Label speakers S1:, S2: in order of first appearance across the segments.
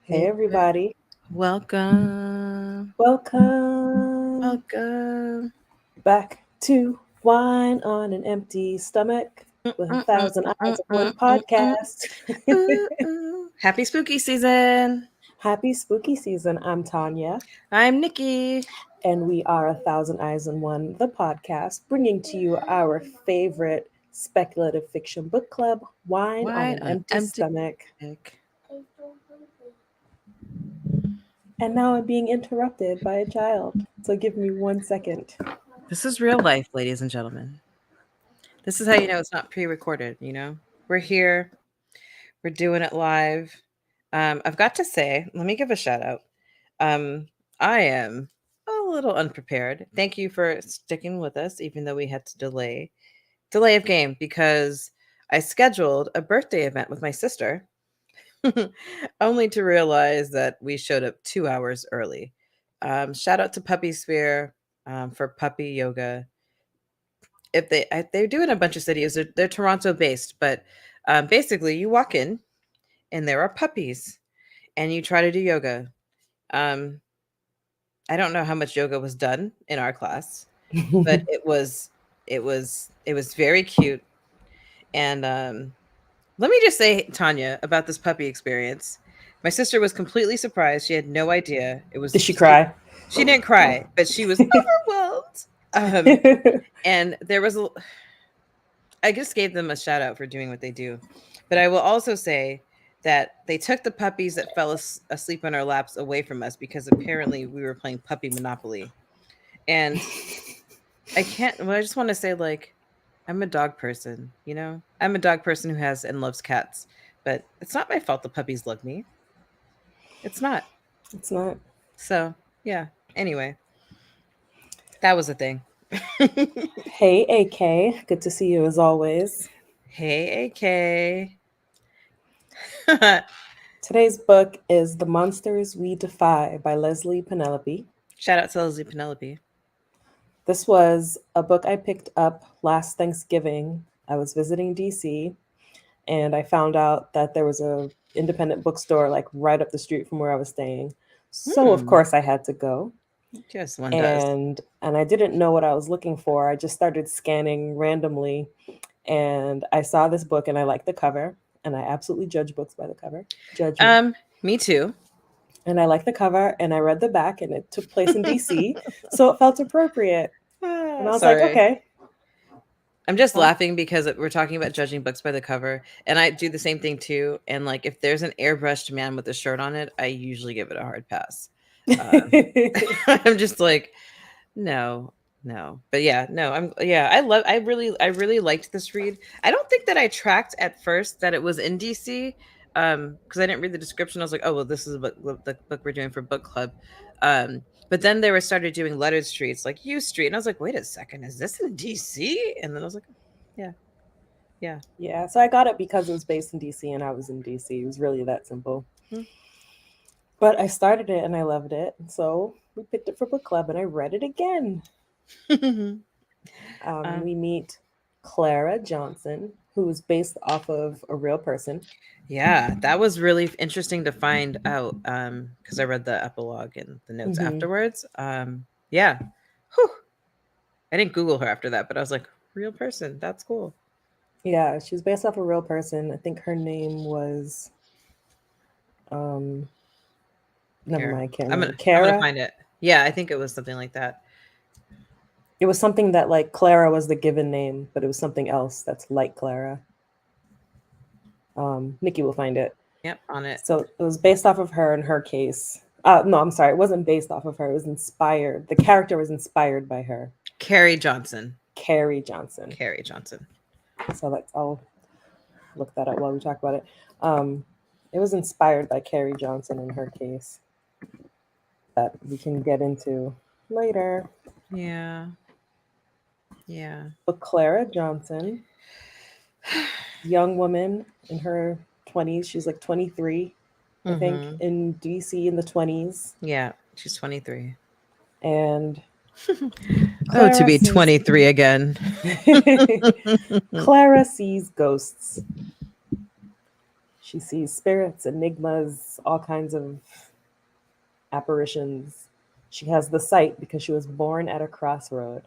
S1: Hey, everybody.
S2: Welcome.
S1: Welcome
S2: Welcome.
S1: back to Wine on an Empty Stomach with a Thousand Eyes of One podcast.
S2: Ooh, ooh. Happy spooky season.
S1: Happy spooky season. I'm Tanya,
S2: I'm Nikki.
S1: and we are a Thousand Eyes on One, the podcast, bringing to you our favorite speculative fiction book club, Wine on
S2: Wine
S1: an
S2: on
S1: Empty
S2: empty
S1: Stomach.
S2: stomach.
S1: And now I'm being interrupted by a child. So give me 1 second.
S2: This is real life, ladies and gentlemen. This is how you know it's not pre-recorded, We're here. We're doing it live. I've got to say, let me give a shout out. Um, I am a little unprepared. Thank you for sticking with us, even though we had to delay of game because I scheduled a birthday event with my sister, only to realize that we showed up 2 hours early. Shout out to Puppy Sphere for puppy yoga. If they're doing a bunch of cities, they're Toronto based, but basically you walk in and there are puppies, and you try to do yoga. Um, I don't know how much yoga was done in our class, but it was very cute. And let me just say, Tanya, about this puppy experience. My sister was completely surprised. She had no idea.
S1: Did she cry?
S2: She didn't cry, but she was overwhelmed. And there was I just gave them a shout out for doing what they do. But I will also say that they took the puppies that fell asleep on our laps away from us because apparently we were playing puppy Monopoly. And I can't, well, I just want to say, like, I'm a dog person, I'm a dog person who has and loves cats, but it's not my fault the puppies love me. It's not.
S1: It's not.
S2: So, yeah. Anyway, that was a thing.
S1: Hey, AK. Good to see you as always.
S2: Hey, AK.
S1: Today's book is The Monsters We Defy by Leslie Penelope.
S2: Shout out to Leslie Penelope.
S1: This was a book I picked up last Thanksgiving. I was visiting DC and I found out that there was a independent bookstore like right up the street from where I was staying. So of
S2: Hmm.
S1: course I had to go.
S2: Just one does.
S1: And I didn't know what I was looking for. I just started scanning randomly and I saw this book and I liked the cover, and I absolutely judge books by the cover. Judge me.
S2: Me too.
S1: And I liked the cover and I read the back and it took place in DC, so it felt appropriate. And I was like,
S2: Sorry.
S1: okay.
S2: I'm just
S1: Huh?
S2: laughing because we're talking about judging books by the cover, and I do the same thing too. And like, if there's an airbrushed man with a shirt on it, I usually give it a hard pass. I'm just like, no, no. But yeah, no. I really liked this read. I don't think that I tracked at first that it was in DC, because I didn't read the description. I was like, oh well, this is the book we're doing for book club. But then they were started doing lettered streets like U Street, and I was like, wait a second, is this in DC? And then I was like, yeah, yeah.
S1: Yeah, so I got it because it was based in DC and I was in DC. It was really that simple.
S2: Hmm.
S1: But I started it and I loved it. So we picked it for book club and I read it again.
S2: um,
S1: We meet Clara Johnson, who is based off of a real person.
S2: yeah, that was really interesting to find out, because I read the epilogue and the notes
S1: Hmm.
S2: afterwards. Yeah. Whew. I didn't Google her after that, but I was like, real person. That's cool.
S1: Yeah, she was based off a real person. I think her name was, um, never
S2: Here,
S1: mind, I can't
S2: I'm gonna
S1: remember.
S2: I'm gonna
S1: Kara.
S2: find it. Yeah, I think it was something like that.
S1: It was something that like Clara was the given name, but it was something else that's like Clara. Nikki will find it.
S2: Yep, on it.
S1: So it was based off of her in her case. No, I'm sorry. It wasn't based off of her. It was inspired. The character was inspired by her,
S2: Carrie Johnson.
S1: Carrie Johnson.
S2: Carrie Johnson.
S1: I'll look that up while we talk about it. It was inspired by Carrie Johnson in her case that we can get into later.
S2: Yeah. Yeah.
S1: But Clara Johnson, young woman in her 20s. She's like 23, I think,
S2: Mm-hmm.
S1: in DC in the 20s.
S2: Yeah, she's 23.
S1: And
S2: Oh, to
S1: Clara
S2: be
S1: sees
S2: 23 again.
S1: Clara sees ghosts. She sees spirits, enigmas, all kinds of apparitions. She has the sight because she was born at a crossroad,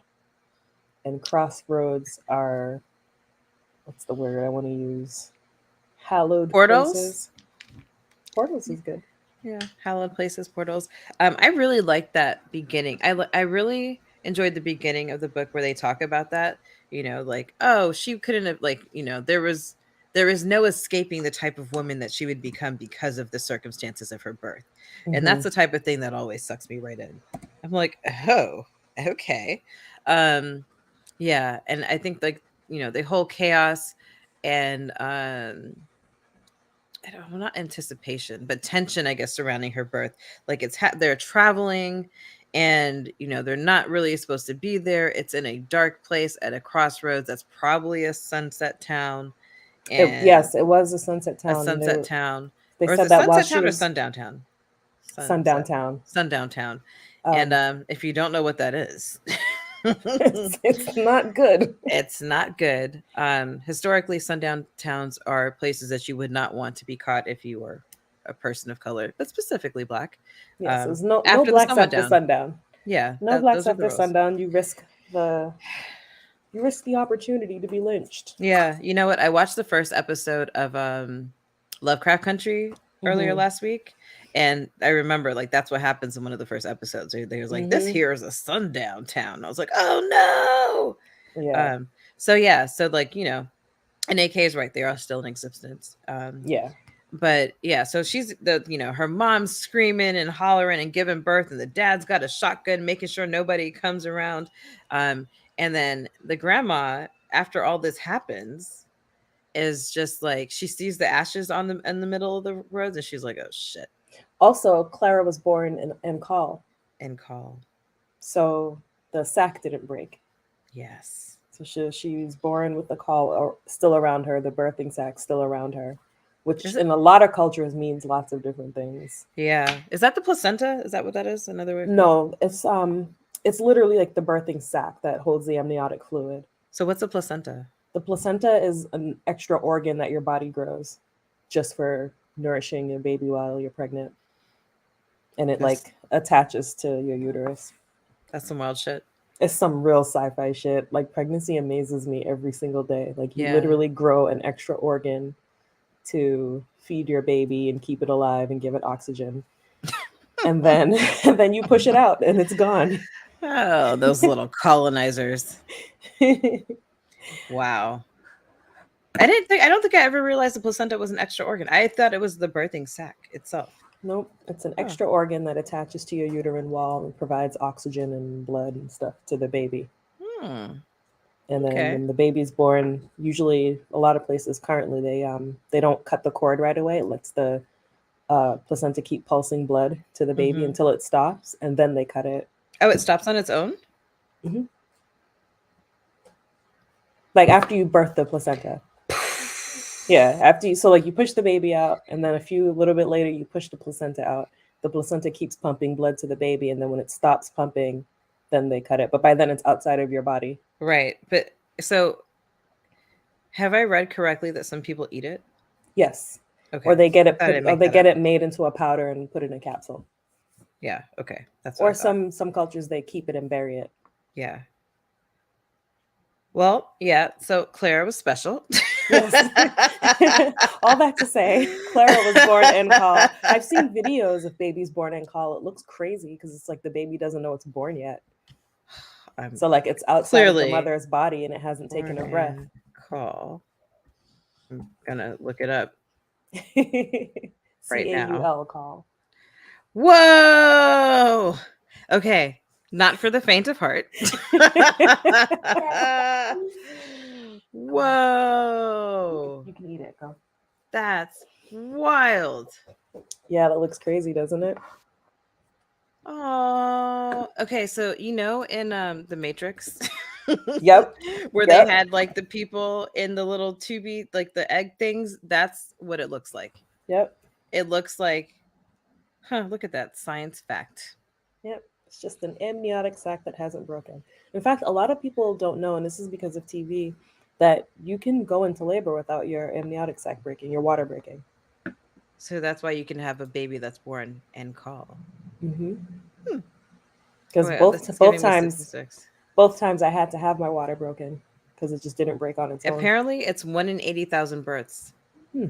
S1: and crossroads are, what's the word I want to use? Hallowed
S2: Portals.
S1: places. Portals is good.
S2: Yeah, hallowed places, portals. I really liked that beginning. I really enjoyed the beginning of the book where they talk about that. Like, oh, she couldn't have, like, there is no escaping the type of woman that she would become because of the circumstances of her birth, and
S1: Hmm.
S2: that's the type of thing that always sucks me right in. I'm like, oh, okay, um, yeah, and I think, like, the whole chaos and I don't know, not anticipation, but tension, I guess, surrounding her birth. Like, they're traveling, and they're not really supposed to be there. It's in a dark place at a crossroads. That's probably a sunset town, and
S1: Yes, it was a sunset
S2: a
S1: town.
S2: sunset town,
S1: They
S2: or is
S1: said
S2: it
S1: that while
S2: sunset
S1: she
S2: town or
S1: was
S2: sundown town?
S1: sundown
S2: Sunset,
S1: town.
S2: sundown town. And
S1: Um,
S2: if you don't know what that is,
S1: it's not good.
S2: it's not good. Historically, sundown towns are places that you would not want to be caught if you were a person of color, but specifically black.
S1: Yes, it was no
S2: After the
S1: blacks
S2: sun went
S1: after
S2: down.
S1: sundown.
S2: Yeah,
S1: No blacks
S2: those are the
S1: after
S2: rules.
S1: sundown. The you risk the opportunity to be lynched.
S2: Yeah, you know what? I watched the first episode of Lovecraft Country earlier
S1: Hmm.
S2: last week, and I remember, like, that's what happens in one of the first episodes. They was like, "This
S1: Hmm.
S2: here is a sundown town." I was like, "Oh no!"
S1: Yeah,
S2: So yeah, so, like, and AK is right; they are still in existence.
S1: yeah.
S2: But yeah, so she's her mom's screaming and hollering and giving birth, and the dad's got a shotgun making sure nobody comes around. um and then the grandma, after all this happens, is just like, she sees the ashes on the in the middle of the roads, and she's like, oh shit.
S1: Also, Clara was born in Call,
S2: And call.
S1: so the sack didn't break.
S2: Yes.
S1: So she was born with the call still around her, the birthing sac still around her, which
S2: Is it?
S1: in a lot of cultures means lots of different things.
S2: Yeah, is that the placenta? Is that what that is, another way for it?
S1: No, it's literally like the birthing sac that holds the amniotic fluid.
S2: So what's a placenta?
S1: The placenta is an extra organ that your body grows just for nourishing your baby while you're pregnant, and it
S2: That's
S1: like attaches to your uterus.
S2: that's some wild shit.
S1: It's some real sci-fi shit. Like, pregnancy amazes me every single day. Like, you
S2: Yeah.
S1: literally grow an extra organ to feed your baby and keep it alive and give it oxygen. And then and then you push it out and it's gone.
S2: Oh, those little colonizers. Wow. I don't think I ever realized the placenta was an extra organ. I thought it was the birthing sac itself.
S1: Nope, it's an
S2: Oh.
S1: extra organ that attaches to your uterine wall and provides oxygen and blood and stuff to the baby.
S2: Hmm.
S1: And then
S2: Okay.
S1: when the baby's born, usually a lot of places currently they don't cut the cord right away. It lets the placenta keep pulsing blood to the baby
S2: Mhm.
S1: until it stops, and then they cut it.
S2: Oh, it stops on its own?
S1: Hmm. Like after you birth the placenta. Yeah, after you, so like you push the baby out, and then a little bit later, you push the placenta out. The placenta keeps pumping blood to the baby, and then when it stops pumping, then they cut it. But by then, it's outside of your body.
S2: Right. But so, have I read correctly that some people eat it?
S1: Yes, or
S2: Okay.
S1: they get
S2: I
S1: it
S2: thought I
S1: put,
S2: didn't
S1: or
S2: make
S1: they
S2: that
S1: get
S2: up.
S1: it made into a powder and put it in a capsule.
S2: Yeah. Okay. That's what I
S1: Or
S2: thought.
S1: some cultures they keep it and bury it.
S2: Yeah. Well, yeah. So Clara was special.
S1: Yes. All that to say, Clara was born in call. I've seen videos of babies born in call. It looks crazy because it's like the baby doesn't know it's born yet.
S2: I'm
S1: So like it's outside of the
S2: clearly
S1: mother's body and it hasn't taken
S2: born
S1: a breath.
S2: in call. I'm gonna look it up right now.
S1: Caul call.
S2: Whoa! Okay, not for the faint of heart. Whoa!
S1: You can eat it, girl.
S2: That's wild.
S1: Yeah, that looks crazy, doesn't it?
S2: Oh, okay. So in the Matrix,
S1: Yep.
S2: where they
S1: Yep.
S2: had, like, the people in the little tubey, like the egg things. That's what it looks like.
S1: Yep.
S2: It looks like, look at that science fact.
S1: Yep. It's just an amniotic sac that hasn't broken. In fact, a lot of people don't know, and this is because of TV, that you can go into labor without your amniotic sac breaking, your water breaking.
S2: So that's why you can have a baby that's born and call. Hmm. Oh
S1: Because
S2: yeah, this is giving me statistics.
S1: both times I had to have my water broken because it just didn't break on its own.
S2: Apparently, it's 1 in 80,000 births.
S1: Hmm.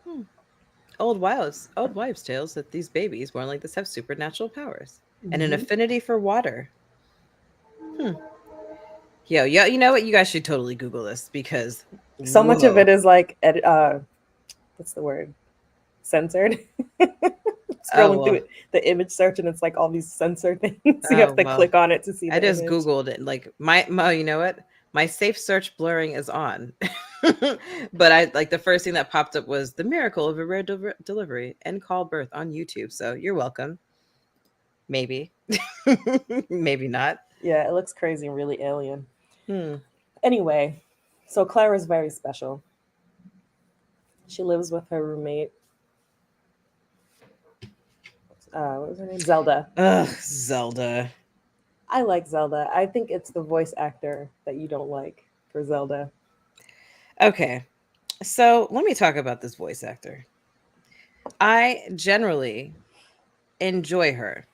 S2: Hmm. Old wives' tales that these babies born like this have supernatural powers and an
S1: Hmm.
S2: affinity for water. Hmm. Yo, you know what? You guys should totally Google this because
S1: So much of
S2: whoa.
S1: it is like, what's the word? Censored.
S2: Oh
S1: Scrolling through
S2: well.
S1: it, the image search, and it's like all these censored things. You have
S2: Oh
S1: to
S2: well.
S1: click on it to see
S2: I
S1: the
S2: just
S1: image.
S2: Googled it. Like my you know what? My safe search blurring is on. But I like the first thing that popped up was the miracle of a rare delivery and call birth on YouTube. So you're welcome. Maybe. Maybe not.
S1: Yeah, it looks crazy and really alien.
S2: Hmm.
S1: Anyway, so Clara's very special. She lives with her roommate. What was her name? Zelda.
S2: Ugh, Zelda.
S1: I like Zelda. I think it's the voice actor that you don't like for Zelda.
S2: Okay. So let me talk about this voice actor. I generally enjoy her.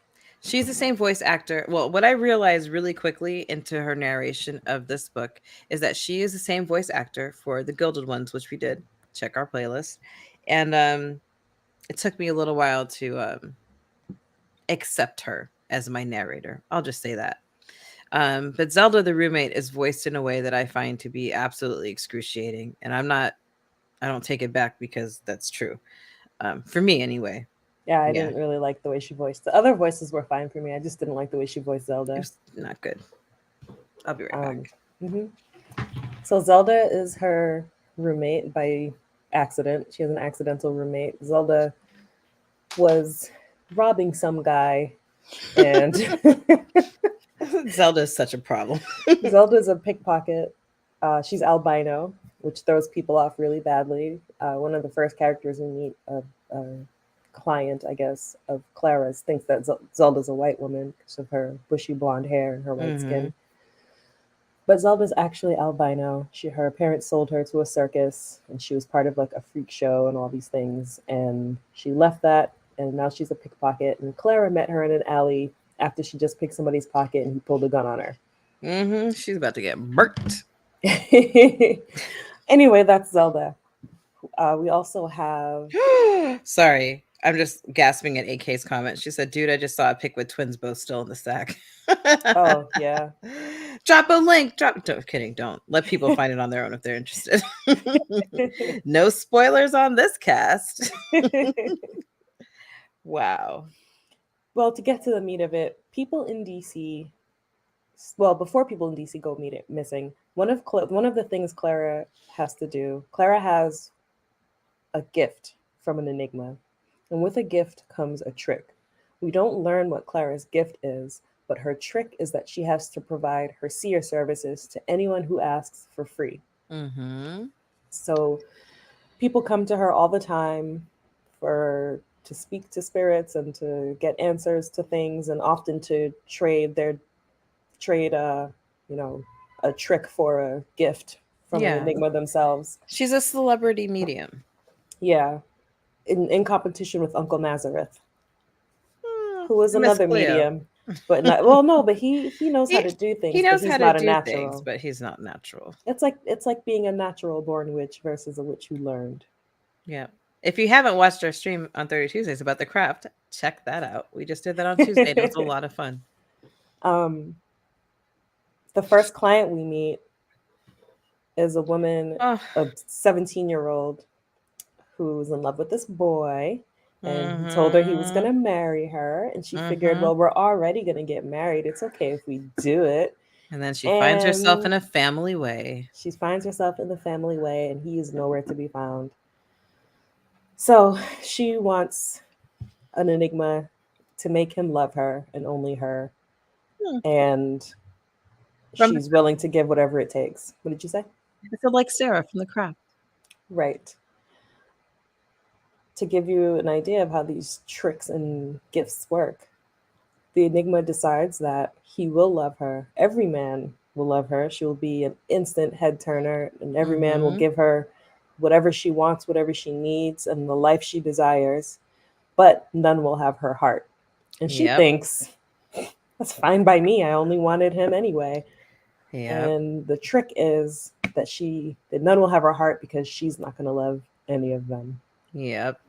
S2: She's the same voice actor. Well, what I realized really quickly into her narration of this book is that she is the same voice actor for the Gilded Ones, which we did. Check our playlist. And it took me a little while to accept her as my narrator. I'll just say that. But Zelda the roommate is voiced in a way that I find to be absolutely excruciating. And I don't take it back because that's true. For me anyway.
S1: Yeah, I
S2: Yeah.
S1: didn't really like the way she voiced. The other voices were fine for me. I just didn't like the way she voiced
S2: It
S1: Zelda.
S2: was not good. I'll be right
S1: Um,
S2: back.
S1: mhm. So Zelda is her roommate by accident. She has an accidental roommate. Zelda was robbing some guy, and
S2: Zelda is such a problem.
S1: Zelda's a pickpocket. She's albino, which throws people off really badly. One of the first characters we meet, a client, I guess, of Clara's, thinks that Zelda's a white woman because of her bushy blonde hair and her white
S2: Hmm.
S1: skin. But Zelda's actually albino. Her parents sold her to a circus, and she was part of like a freak show and all these things. And she left that, and now she's a pickpocket. And Clara met her in an alley after she just picked somebody's pocket, and he pulled a gun on her.
S2: She's about to get burnt.
S1: Anyway, that's Zelda. We also have.
S2: Sorry. I'm just gasping at AK's comment. She said, dude, I just saw a pic with twins both still in the stack.
S1: Oh yeah.
S2: Drop a link. No, kidding. Don't. Let people find it on their own if they're interested. No spoilers on this cast. Wow.
S1: Well, to get to the meat of it, people in DC. Well, before people in DC go meet it missing, one of the things Clara has to do. Clara has a gift from an enigma, and with a gift comes a trick. We don't learn what Clara's gift is, but her trick is that she has to provide her seer services to anyone who asks for free.
S2: Mm-hmm.
S1: So people come to her all the time for to speak to spirits and to get answers to things, and often to trade you know a trick for a gift from an
S2: Yeah.
S1: enigma themselves.
S2: She's a celebrity medium.
S1: Yeah, in competition with Uncle Nazareth, who is
S2: And Miss
S1: another
S2: Cleo.
S1: medium, but not well. No, but he knows how
S2: He
S1: to do
S2: he
S1: things, but
S2: knows how
S1: he's
S2: to
S1: not a
S2: do things,
S1: natural.
S2: but he's not natural.
S1: It's like being a natural born witch versus a witch who learned.
S2: Yeah. If you haven't watched our stream on 30 Tuesdays about the craft, check that out. We just did that on Tuesday and it was a lot of fun.
S1: um, the first client we meet is a woman,
S2: Oh.
S1: a 17-year-old who's in love with this boy, and he told her he was going
S2: Mm-hmm.
S1: to marry her, and she figured,
S2: Mm-hmm.
S1: well, we're already going to get married, it's okay if we do it.
S2: And then she finds herself in
S1: And
S2: a family way.
S1: she finds herself in the family way, and he is nowhere to be found. So she wants an enigma to make him love her and only her,
S2: Hmm.
S1: and
S2: From the
S1: she's willing to give whatever it takes. What did you say?
S2: I feel like Sarah from the craft.
S1: Right. To give you an idea of how these tricks and gifts work, the enigma decides that he will love her. Every man will love her. She will be an instant head turner, and every man will
S2: Mm-hmm.
S1: give her whatever she wants, whatever she needs, and the life she desires, but none will have her heart. And she
S2: Yep.
S1: thinks, that's fine by me. I only wanted him anyway.
S2: Yep.
S1: And the trick is that none will have her heart because she's not going to love any of them.
S2: Yep.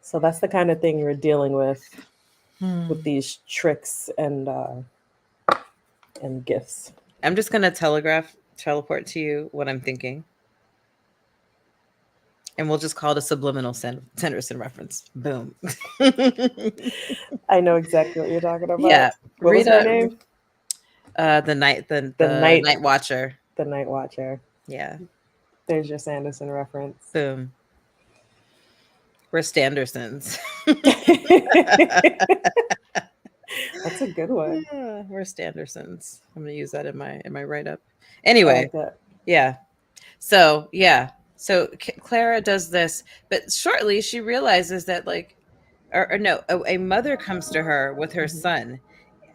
S1: So that's the kind of thing we're dealing with
S2: Hmm.
S1: these tricks and gifts.
S2: I'm just gonna teleport to you what I'm thinking, and we'll just call it a subliminal Sanderson reference. Boom.
S1: I know exactly what you're talking about.
S2: Yeah.
S1: What was her
S2: Rita,
S1: name?
S2: the
S1: The night
S2: Night Watcher.
S1: the Night Watcher.
S2: Yeah.
S1: There's your Sanderson reference.
S2: Boom. We're Standersons.
S1: That's a good one.
S2: We're Standersons. I'm gonna use that in my write up.
S1: I
S2: Anyway,
S1: like that.
S2: yeah. So yeah. So Clara does this, but shortly she realizes that or no, a mother comes to her with her
S1: Mhm.
S2: son.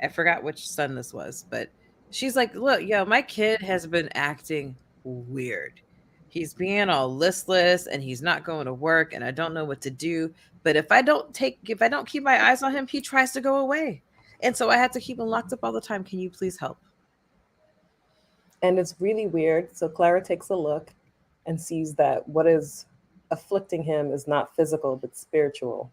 S2: I forgot which son this was, but she's like, "Look, yo, my kid has been acting weird. He's being all listless and he's not going to work and I don't know what to do. But if I don't keep my eyes on him, he tries to go away. And so I have to keep him locked up all the time. Can you please help?"
S1: And it's really weird. So Clara takes a look and sees that what is afflicting him is not physical but spiritual.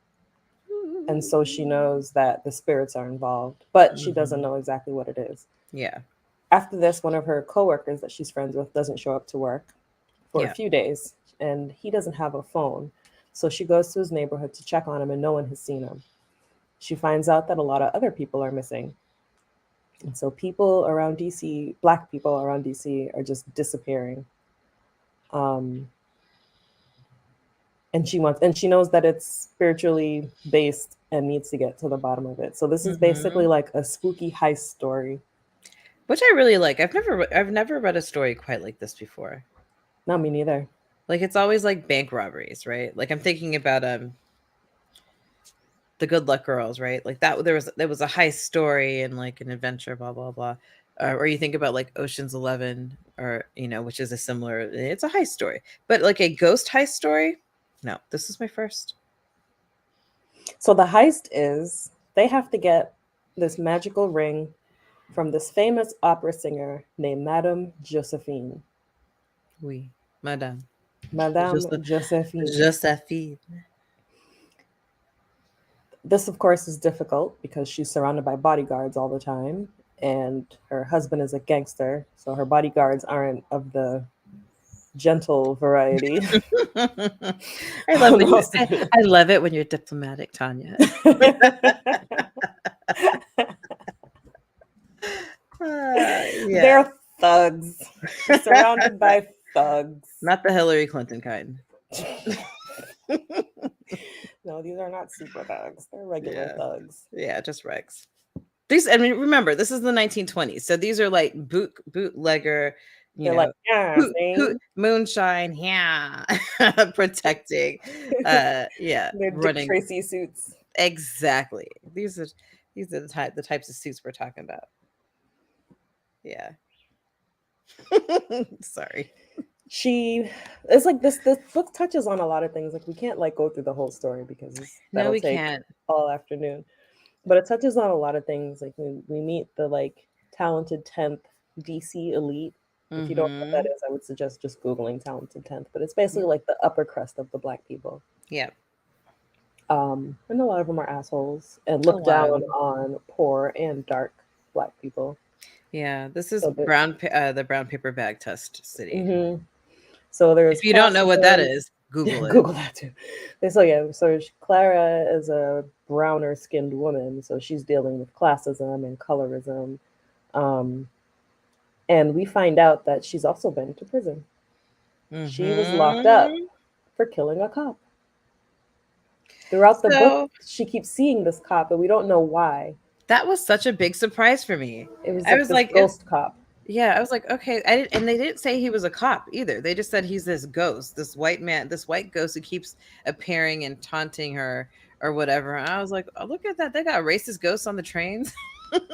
S1: And so she knows that the spirits are involved, but she doesn't
S2: Mhm.
S1: know exactly what it is.
S2: Yeah.
S1: After this, one of her coworkers that she's friends with doesn't show up to work for a
S2: Yeah.
S1: few days, and he doesn't have a phone. So she goes to his neighborhood to check on him, and no one has seen him. She finds out that a lot of other people are missing. And so people around DC, black people around DC, are just disappearing. Um, and she knows that it's spiritually based and needs to get to the bottom of it. So this is basically
S2: Mhm.
S1: like a spooky heist story.
S2: Which I really like. I've never read a story quite like this before.
S1: Not me neither.
S2: Like it's always like bank robberies, right? Like I'm thinking about the Good Luck Girls, right? Like that there was a heist story and like an adventure, blah blah blah. Or you think about like Ocean's 11, or which is a similar. It's a heist story, but like a ghost heist story. No, this is my first.
S1: So the heist is they have to get this magical ring from this famous opera singer named Madame Josephine.
S2: Oui, Madame.
S1: Madame
S2: Just
S1: Josephine.
S2: Josephine.
S1: This, of course, is difficult because she's surrounded by bodyguards all the time, and her husband is a gangster, so her bodyguards aren't of the gentle variety.
S2: I
S1: I
S2: love
S1: don't
S2: when
S1: know how
S2: you.
S1: else to put
S2: I love it when you're diplomatic, Tanya.
S1: it.
S2: Yeah,
S1: They're thugs. She's surrounded by thugs.
S2: not the Hillary Clinton kind.
S1: No, these are not super thugs. They're regular
S2: Yeah,
S1: thugs.
S2: yeah, just Rex. These, I mean, remember, this is the 1920s, so these are like bootlegger, you
S1: They're like,
S2: know,
S1: yeah, see?
S2: moonshine, yeah, protecting, yeah,
S1: They're Dick
S2: running
S1: Tracy suits.
S2: exactly. These are the types of suits we're talking about. Yeah, sorry.
S1: She it's like this book touches on a lot of things. Like we can't like go through the whole story because
S2: No,
S1: that'll
S2: we
S1: take
S2: can't.
S1: all afternoon. But it touches on a lot of things. Like we meet the like talented 10th DC elite. If you don't know what that
S2: Mm-hmm.
S1: is, I would suggest just Googling talented 10th. But it's basically
S2: Yep.
S1: like the upper crust of the black people.
S2: Yep.
S1: And a lot of them are assholes and
S2: A
S1: look
S2: lot
S1: down
S2: of them.
S1: on poor and dark black people.
S2: Yeah, this is
S1: So that
S2: the brown paper bag test city.
S1: mhm. So there's
S2: If you don't know what that
S1: classism.
S2: is, Google it.
S1: Google that too. So yeah, so Clara is a browner skinned woman, so she's dealing with classism and colorism. Um, and we find out that she's also been to prison. She was locked up
S2: Mm-hmm.
S1: for killing a cop. Throughout the book,
S2: So
S1: she keeps seeing this cop, but we don't know why.
S2: that was such a big surprise for me.
S1: It was
S2: I
S1: like
S2: was
S1: this
S2: like, it,
S1: ghost cop.
S2: yeah, I was like, okay. And they didn't say he was a cop either. They just said he's this ghost, this white man, this white ghost who keeps appearing and taunting her or whatever. And I was like, oh, look at that. They got racist ghosts on the trains.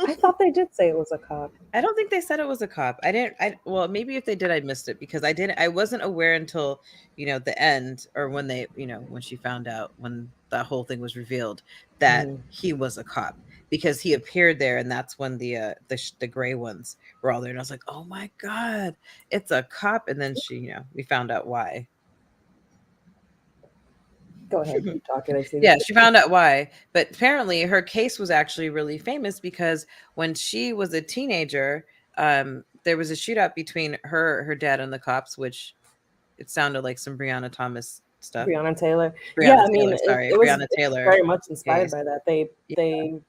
S1: I thought they did say it was a cop.
S2: I don't think they said it was a cop. I didn't. I well, maybe if they did, I missed it because I didn't. I wasn't aware until the end, or when they when she found out, when that whole thing was revealed, that
S1: Mhm.
S2: he was a cop, because he appeared there, and that's when the gray ones were all there, and I was like, oh my god, it's a cop. And then we found out why.
S1: Go ahead, keep talking. I see
S2: Yeah,
S1: this.
S2: she found out why. But apparently her case was actually really famous because when she was a teenager, there was a shootout between her dad and the cops, which it sounded like some Breonna Thomas stuff.
S1: Breonna Taylor. Yeah,
S2: Breonna
S1: I mean,
S2: Taylor, sorry.
S1: it was
S2: Breonna Taylor
S1: very much inspired
S2: case.
S1: by that. They
S2: Yeah,
S1: they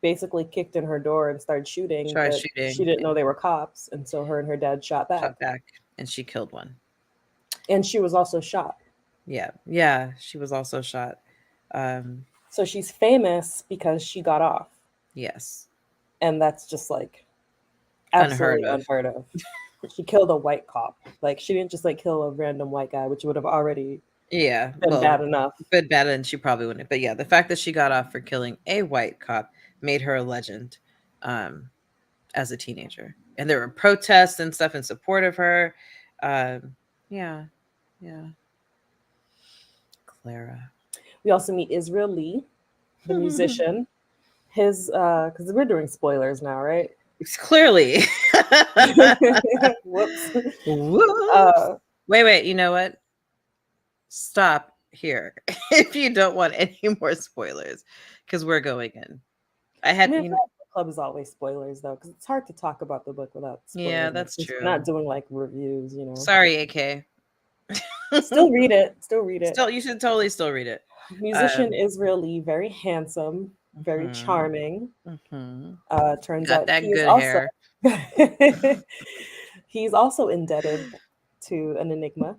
S1: basically kicked in her door and started shooting,
S2: tried
S1: but she
S2: shooting
S1: didn't know
S2: and
S1: they were cops, and so her and her dad shot
S2: shot
S1: back.
S2: back, and she killed one.
S1: And she was also shot.
S2: Yeah. Yeah, she was also shot. Um,
S1: So she's famous because she got off.
S2: yes.
S1: And that's just like
S2: Unheard
S1: absolutely
S2: of.
S1: unheard of. She killed a white cop. Like she didn't just like kill a random white guy, which would have already
S2: Yeah,
S1: been
S2: well,
S1: bad enough.
S2: but better than she probably wouldn't. But yeah, the fact that she got off for killing a white cop made her a legend, um, as a teenager. And there were protests and stuff in support of her. Um, yeah, yeah. Clara.
S1: We also meet Israel Lee, the musician. His because we're doing spoilers now, right?
S2: It's clearly.
S1: Whoops.
S2: Whoops.
S1: Uh,
S2: Wait. You know what? Stop here if you don't want any more spoilers, because we're going in. I
S1: I
S2: had,
S1: mean, I feel like book club is always spoilers though, because it's hard to talk about the book without
S2: yeah,
S1: spoiling it.
S2: that's
S1: Since we're not
S2: true.
S1: doing like reviews.
S2: Sorry, AK.
S1: Still read it. Still read it.
S2: Still, you should totally still read it.
S1: Musician
S2: Um,
S1: Israel Lee, very handsome, very
S2: mhm,
S1: charming.
S2: mhm.
S1: Turns
S2: Got
S1: out
S2: that
S1: he is
S2: good
S1: also
S2: hair.
S1: he's also indebted to an enigma.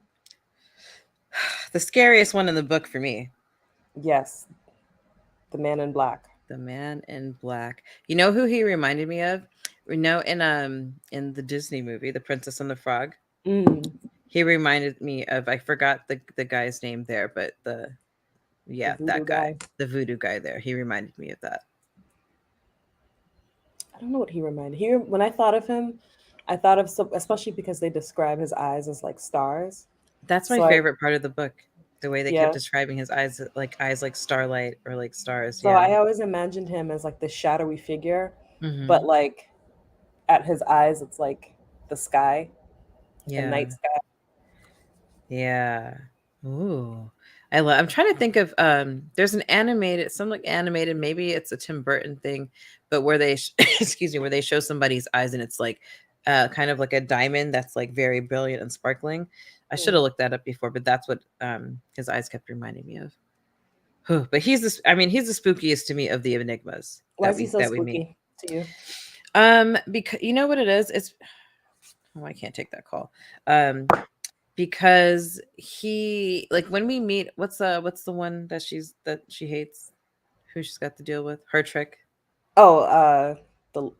S2: The scariest one in the book for me,
S1: Yes, the man in black.
S2: the man in black. You know who he reminded me of? We know in the Disney movie, The Princess and the Frog.
S1: Mm,
S2: He reminded me of, I forgot the guy's name there, but
S1: the
S2: that
S1: voodoo
S2: guy,
S1: guy.
S2: the voodoo guy there. He reminded me of that.
S1: I don't know what he reminded. He when I thought of him, I thought of some, especially because they describe his eyes as like stars.
S2: That's my
S1: So I
S2: favorite part of the book. The way they kept
S1: yeah.
S2: describing his eyes like starlight or like stars.
S1: So
S2: Yeah.
S1: I always imagined him as like this shadowy figure, but
S2: Hmm.
S1: like at his eyes, it's like the sky, like a
S2: Yeah.
S1: night sky.
S2: Yeah. Ooh. I'm trying to think of there's an animated, some like animated, maybe it's a Tim Burton thing, but where they excuse me, where they show somebody's eyes and it's like kind of like a diamond that's like very brilliant and sparkling. I should
S1: Mm.
S2: have looked that up before, but that's what his eyes kept reminding me of. Whew, but he's this I mean, he's the spookiest to me of the enigmas
S1: Why is he so
S2: that we meet.
S1: spooky to you?
S2: Because you know what it is? It's oh, I can't take that call. Because he, like, when we meet, what's the one that she hates, who she's got to deal with, her trick.
S1: Oh, the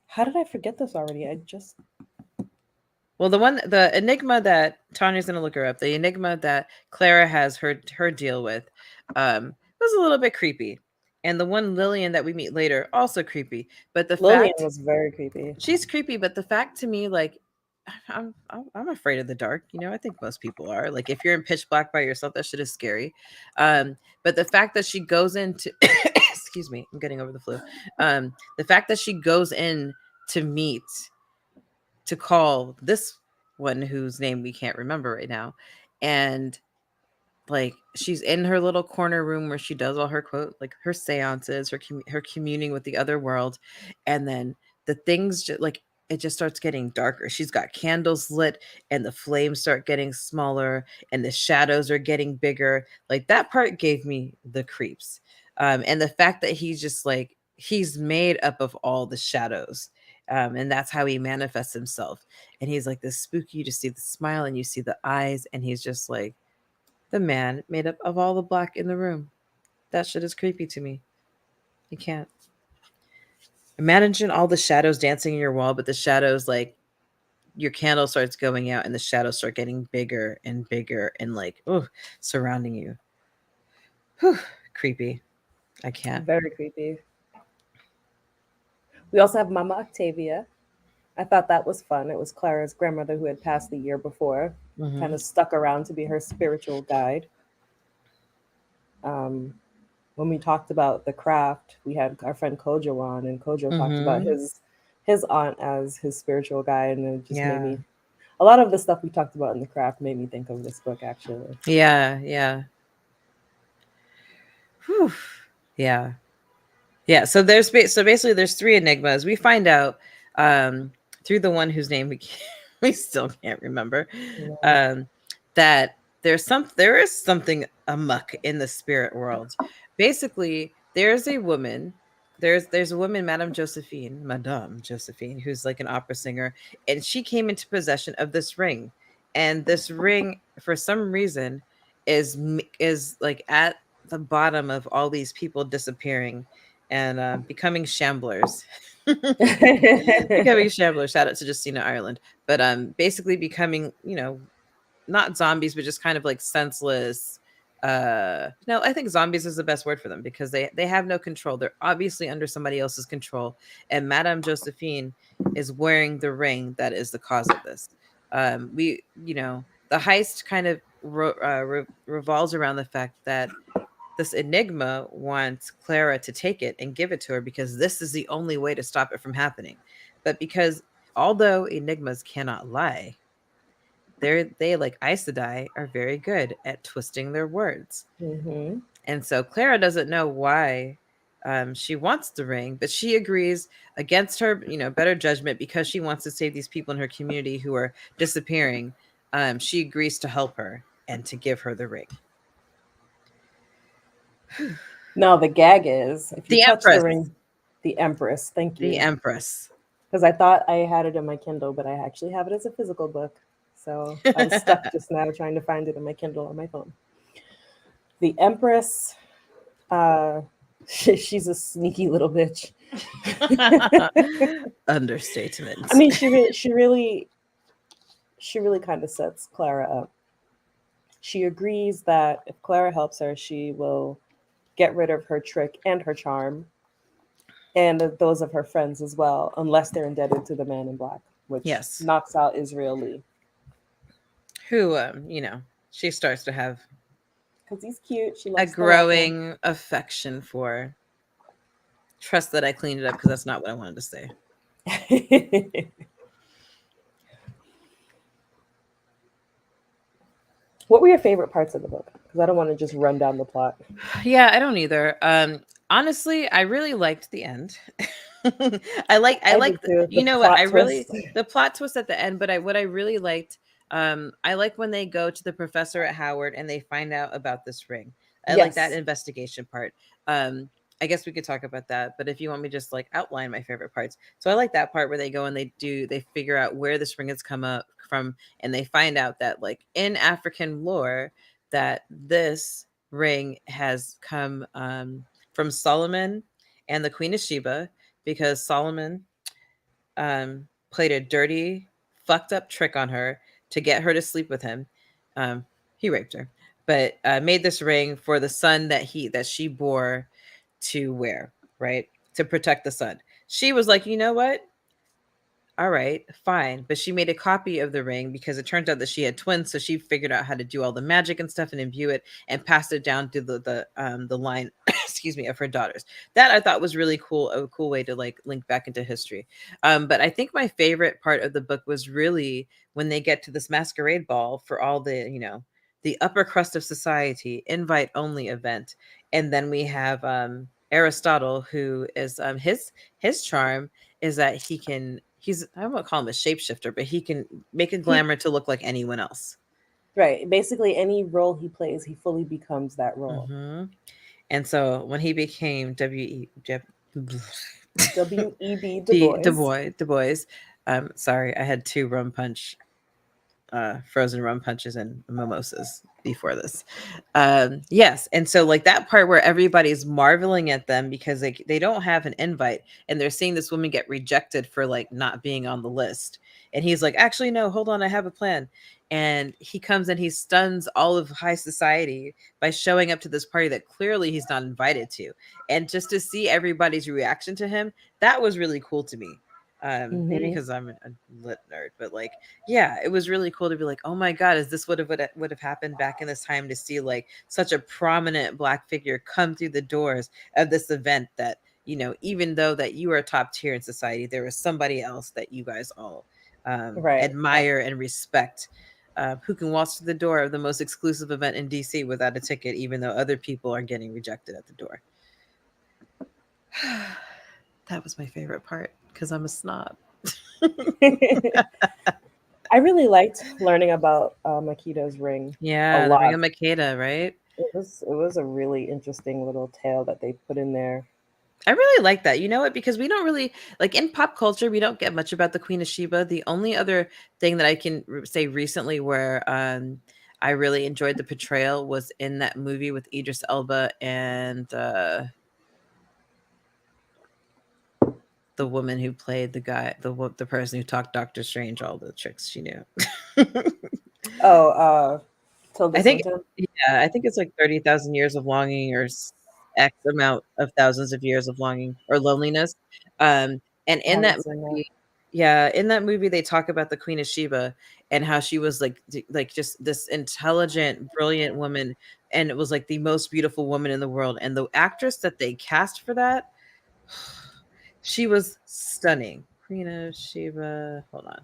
S1: how did I forget this already? I just
S2: Well, the enigma that Tanya's gonna look her up, the enigma that Clara has her deal with, was a little bit creepy, and the one Lillian that we meet later, also creepy. But the
S1: Lillian
S2: fact
S1: was very creepy.
S2: she's creepy, but the fact to me, like, I'm afraid of the dark. I think most people are. Like, if you're in pitch black by yourself, that shit is scary. But the fact that she goes into excuse me, I'm getting over the flu. The fact that she goes in to meet to call this one whose name we can't remember right now, and like she's in her little corner room where she does all her quote, like her seances, her communing with the other world, and then the things like it just starts getting darker. She's got candles lit and the flames start getting smaller and the shadows are getting bigger. Like that part gave me the creeps. And the fact that he's just like he's made up of all the shadows. And that's how he manifests himself. And he's like this spooky, you just see the smile and you see the eyes, and he's just like the man made up of all the black in the room. That shit is creepy to me. You can't. Imagine all the shadows dancing in your wall, but the shadows, like, your candle starts going out and the shadows start getting bigger and bigger and, like, oh, surrounding you. Whew, creepy. I can't.
S1: Very creepy. We also have Mama Octavia. I thought that was fun. It was Clara's grandmother who had passed the year before, kind
S2: Hmm.
S1: of stuck around to be her spiritual guide. Um, when we talked about the craft, we had our friend Kojo on, and Kojo talked about
S2: Hmm.
S1: his aunt as his spiritual guide, and it just made
S2: Yeah.
S1: me. A lot of the stuff we talked about in the craft made me think of this book, actually.
S2: Yeah. Yeah. Whew. Yeah. Yeah. So so basically there's three enigmas. We find out through the one whose name we still can't remember,
S1: Yeah.
S2: um, that there is something amuck in the spirit world. Basically, there's a woman. There's a woman, Madame Josephine, who's like an opera singer, and she came into possession of this ring, and this ring, for some reason, is like at the bottom of all these people disappearing and becoming shamblers. Becoming shamblers. Shout out to Justina Ireland. But basically becoming, not zombies, but just kind of like senseless. No, I think zombies is the best word for them because they have no control. They're obviously under somebody else's control. And Madame Josephine is wearing the ring that is the cause of this. The heist kind of revolves around the fact that this enigma wants Clara to take it and give it to her because this is the only way to stop it from happening. But because although enigmas cannot lie, they like Aes Sedai are very good at twisting their words.
S1: Hmm.
S2: And so Clara doesn't know why she wants the ring, but she agrees against her, better judgment because she wants to save these people in her community who are disappearing. She agrees to help her and to give her the ring.
S1: Now the gag is if you
S2: The
S1: touch the
S2: Empress.
S1: ring, the Empress. Thank
S2: The
S1: you.
S2: Empress.
S1: Because I thought I had it in my Kindle, but I actually have it as a physical book. So I was stuck just now trying to find it in my Kindle on my phone. The Empress, uh, she's a sneaky little bitch. I
S2: Understatement.
S1: mean, she really kind of sets Clara up. She agrees that if Clara helps her, she will get rid of her trick and her charm, and those of her friends as well, unless they're indebted to the Man in Black, which
S2: Yes.
S1: knocks out Israel Lee
S2: Who, she starts to have
S1: because he's cute. She
S2: a
S1: loves to love him.
S2: growing affection for. Trust that I cleaned it up because that's not what I wanted to say.
S1: What were your favorite parts of the book? Because I don't want to just run down the plot.
S2: Yeah, I don't either. Honestly, I really liked the end. I
S1: I
S2: like
S1: did too. The
S2: you know what?
S1: plot twist.
S2: The plot twist at the end, but what I really liked, I like when they go to the professor at Howard and they find out about this ring. I like that
S1: Yes.
S2: investigation part. Um, I guess we could talk about that, but if you want me to just like outline my favorite parts. So I like that part where they go and they figure out where this ring has come up from, and they find out that like in African lore that this ring has come from Solomon and the Queen of Sheba because Solomon played a dirty, fucked up trick on her to get her to sleep with him. He raped her, but made this ring for the son that she bore to wear, right, to protect the son. She was like, you know what? All right, fine. But she made a copy of the ring because it turns out that she had twins, so she figured out how to do all the magic and stuff and imbue it and passed it down to the line, excuse me, of her daughters. That I thought was really cool, a cool way to like link back into history. But I think my favorite part of the book was really when they get to this masquerade ball for all the upper crust of society, invite only event, and then we have Aristotle, who is his charm is that he's I won't call him a shapeshifter, but he can make a
S1: He
S2: glamour to look like anyone else.
S1: right. Basically, any role he plays, he fully becomes that role.
S2: Hmm. And so when he became
S1: W.E.B. Du
S2: the
S1: Bois.
S2: Du Bois, sorry, I had two rum punch frozen rum punches and mimosas before this. Yes, and so like that part where everybody's marveling at them because they don't have an invite, and they're seeing this woman get rejected for like not being on the list, and he's like, actually no, hold on, I have a plan. And he comes and he stuns all of high society by showing up to this party that clearly he's not invited to, and just to see everybody's reaction to him, that was really cool to me. Maybe
S1: Hmm.
S2: because I'm a lit nerd, but like, yeah, it was really cool to be like, oh my god, is this would have happened back in this time, to see like such a prominent black figure come through the doors of this event that, even though that you are top tier in society, there was somebody else that you guys all
S1: Right. Right.
S2: admire and respect, who can walk through the door of the most exclusive event in DC without a ticket, even though other people are getting rejected at the door. That was my favorite part because I'm a snob.
S1: I really liked learning about Makito's ring a
S2: Yeah, the Ring
S1: lot.
S2: of Makeda, right?
S1: It was a really interesting little tale that they put in there.
S2: I really like that. You know what? Because we don't really like in pop culture, we don't get much about the Queen of Sheba. The only other thing that I can say recently where I really enjoyed the portrayal was in that movie with Idris Elba and the woman who played the guy, the person who taught Doctor Strange all the tricks she knew.
S1: Oh, Tilda
S2: I think,
S1: Swinton.
S2: yeah, I think it's like 30,000 years of longing or X amount of thousands of years of longing or loneliness. And
S1: I
S2: in that
S1: haven't seen that.
S2: movie, yeah, in that movie, they talk about the Queen of Sheba and how she was like, like just this intelligent, brilliant woman. And it was like the most beautiful woman in the world. And the actress that they cast for that, she was stunning. Queen of Sheba, hold on.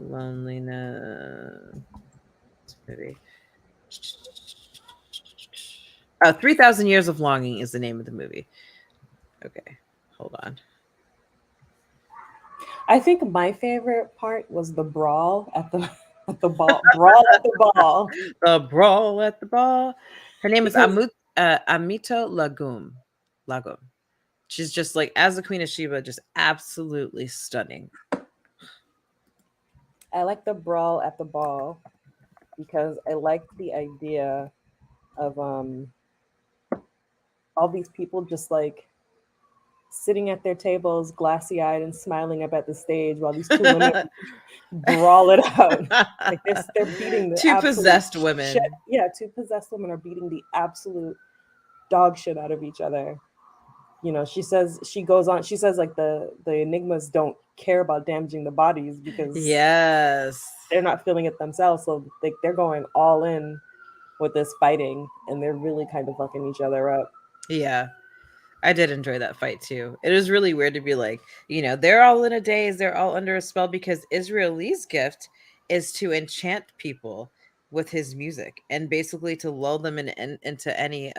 S2: Loneliness movie. 3,000 Years of Longing is the name of the movie. Okay, hold on.
S1: I think my favorite part was the brawl at the at the ball, brawl at the ball,
S2: The Brawl at the Ball. Her name is
S1: because
S2: Amito Lagum. Lagum. She's just like, as the Queen of Sheba, just absolutely stunning.
S1: I like the brawl at the ball because I liked the idea of all these people just like sitting at their tables, glassy eyed and smiling up at the stage while these two women brawl it out. Like they're beating the
S2: Two
S1: absolute
S2: possessed
S1: shit.
S2: women.
S1: Yeah, two possessed women are beating the absolute dog shit out of each other. She goes on, she says like the enigmas don't care about damaging the bodies because
S2: Yes.
S1: they're not feeling it themselves, so they're going all in with this fighting, and they're really kind of fucking each other up.
S2: Yeah. I did enjoy that fight too. It was really weird to be like, they're all in a daze, they're all under a spell because Israel's gift is to enchant people with his music and basically to lull them into any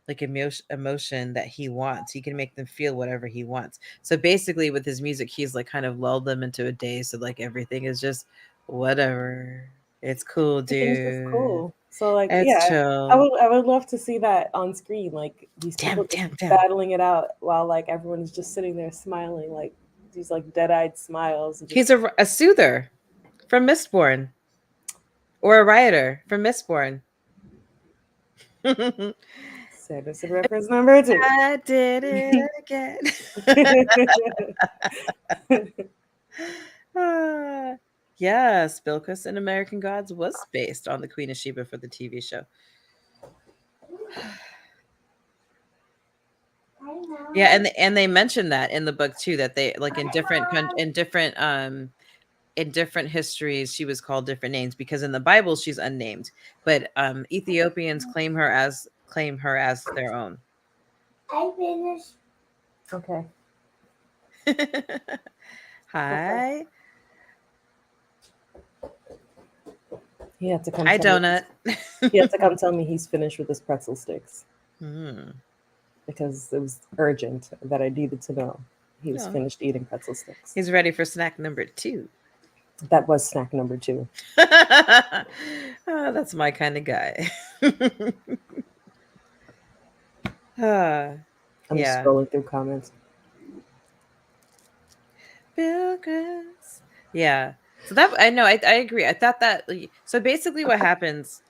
S2: like emotion that he wants. He can make them feel whatever he wants. So basically with his music, he's like kind of lulled them into a daze, so like everything is just whatever. It's cool,
S1: Everything's just
S2: dude.
S1: cool. So like,
S2: It's
S1: yeah, I
S2: chill.
S1: would I would love to see that on screen, like these
S2: Damn,
S1: people just
S2: damn, damn.
S1: battling it out while like everyone is just sitting there smiling, like these like dead-eyed smiles and
S2: He's
S1: just
S2: a soother from Mistborn. Or a rioter from Mistborn.
S1: Sanderson reference number two.
S2: I did it again. Ah, yes, Bilquis in American Gods was based on the Queen of Sheba for the TV show. Yeah, and they mentioned that in the book too, that they like in different histories she was called different names because in the Bible she's unnamed, but Ethiopians claim her as their own.
S1: I finished. Okay. Okay.
S2: Hi.
S1: He had to come
S2: Hi,
S1: tell me
S2: Donut.
S1: he had to come tell me he's finished with his pretzel sticks
S2: Mm.
S1: because it was urgent that I needed to know he was
S2: Oh,
S1: finished eating pretzel sticks.
S2: he's ready for snack number 2.
S1: That was snack number 2.
S2: Oh, that's my kind of guy. Ah,
S1: I'm just
S2: yeah.
S1: scrolling through comments.
S2: Bill Grants. Yeah. So that I know, I agree. I thought that so basically what happens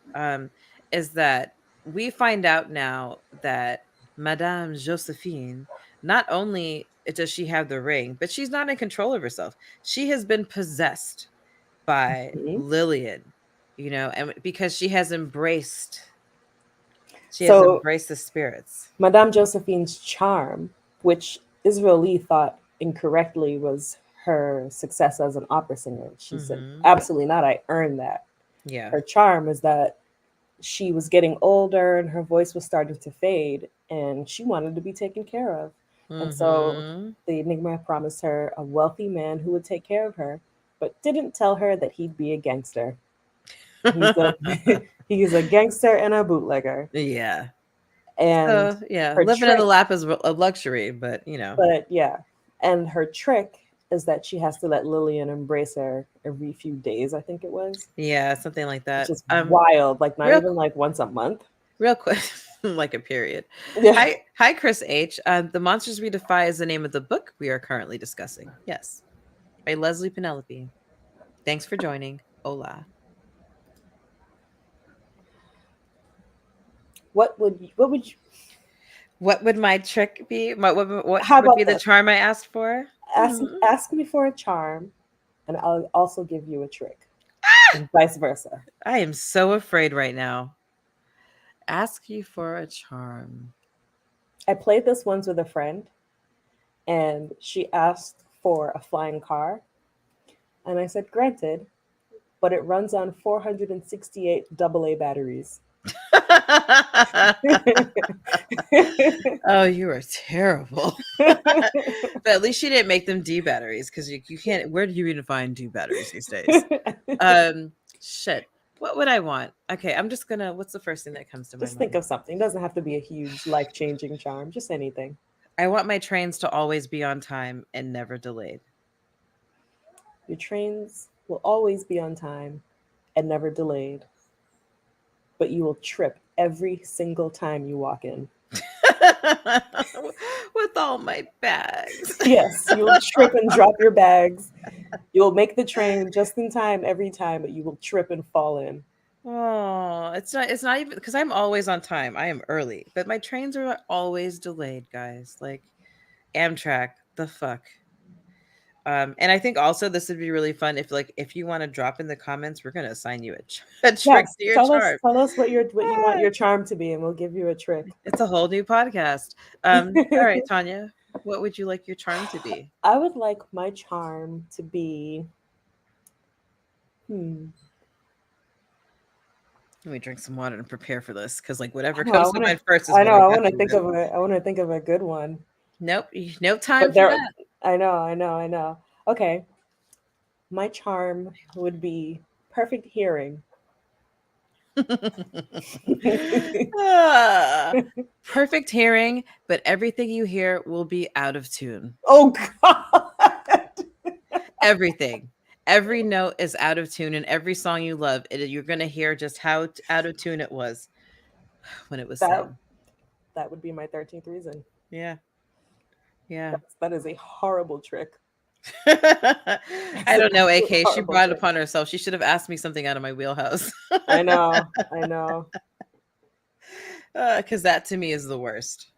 S2: is that we find out now that Madame Josephine, not only does she have the ring, but she's not in control of herself. She has been possessed by
S1: Mhm.
S2: Lillian, and because she has
S1: So
S2: embraced the spirits.
S1: Madame Josephine's charm, which Israel Lee thought incorrectly was her success as an opera singer, she said,
S2: Mhm.
S1: absolutely not. I earned that.
S2: Yeah.
S1: Her charm is that she was getting older and her voice was starting to fade, and she wanted to be taken care of. And so
S2: Mhm.
S1: the Enigma promised her a wealthy man who would take care of her, but didn't tell her that he'd be a gangster. He's a he's a gangster and a bootlegger.
S2: Yeah.
S1: And
S2: So, yeah,
S1: her
S2: living in the
S1: trick,
S2: lap is a luxury, but.
S1: but yeah, and her trick is that she has to let Lillian embrace her every few days, I think it was,
S2: Yeah, something like
S1: which
S2: that.
S1: is wild. Like not
S2: Real
S1: even like once a month.
S2: real quick, like a period.
S1: Yeah.
S2: Hi, Chris H. The Monsters We Defy is the name of the book we are currently discussing. Yes, by Leslie Penelope. Thanks for joining. Hola.
S1: What would you
S2: What would my trick be? What
S1: how
S2: would be
S1: about
S2: the
S1: this?
S2: charm I asked for?
S1: Ask
S2: Mhm.
S1: ask me for a charm, and I'll also give you a trick, and vice versa.
S2: I am so afraid right now. Ask you for a charm.
S1: I played this once with a friend, and she asked for a flying car, and I said granted, but it runs on 468 AA batteries.
S2: Oh, you are terrible. But at least she didn't make them D batteries because you can't. Where do you even find D batteries these days? Um, shit. What would I want? Okay, I'm just gonna. What's the first thing that comes to my
S1: Just think
S2: mind?
S1: of something. It doesn't have to be a huge life changing charm, just anything.
S2: I want my trains to always be on time and never delayed.
S1: Your trains will always be on time and never delayed, but you will trip every single time you walk in.
S2: With all my bags.
S1: Yes, you'll trip and drop your bags. You'll make the train just in time every time, but you will trip and fall in.
S2: Oh, it's not even because I'm always on time. I am early, but my trains are always delayed, guys. Like Amtrak, the fuck. And I think also this would be really fun if you want to drop in the comments, we're gonna assign you a trick
S1: Yes,
S2: to your
S1: tell us
S2: charm.
S1: tell us what you want
S2: Ah,
S1: your charm to be, and we'll give you a trick.
S2: it's a whole new podcast. All right, Tanya, what would you like your charm to be?
S1: I would like my charm to be hmm.
S2: Let me drink some water and prepare for this because like whatever
S1: I know I
S2: comes to
S1: want to
S2: mind first is
S1: I
S2: what
S1: know
S2: I
S1: I
S2: got
S1: want to
S2: you
S1: think
S2: with.
S1: of a I want to think of a good one.
S2: Nope, no time
S1: But
S2: for
S1: there,
S2: that.
S1: I know. Okay, my charm would be perfect hearing.
S2: Ah, perfect hearing, but everything you hear will be out of tune.
S1: Oh God!
S2: Everything. Every note is out of tune, and every song you love, you're gonna hear just how out of tune it was when it was
S1: That
S2: sang.
S1: that would be my 13th reason.
S2: Yeah, yeah.
S1: That is a horrible trick. That's
S2: I
S1: an
S2: don't know,
S1: absolute
S2: AK. She
S1: horrible
S2: brought it
S1: trick.
S2: upon herself. She should have asked me something out of my wheelhouse.
S1: I know, I know.
S2: Because that to me is the worst.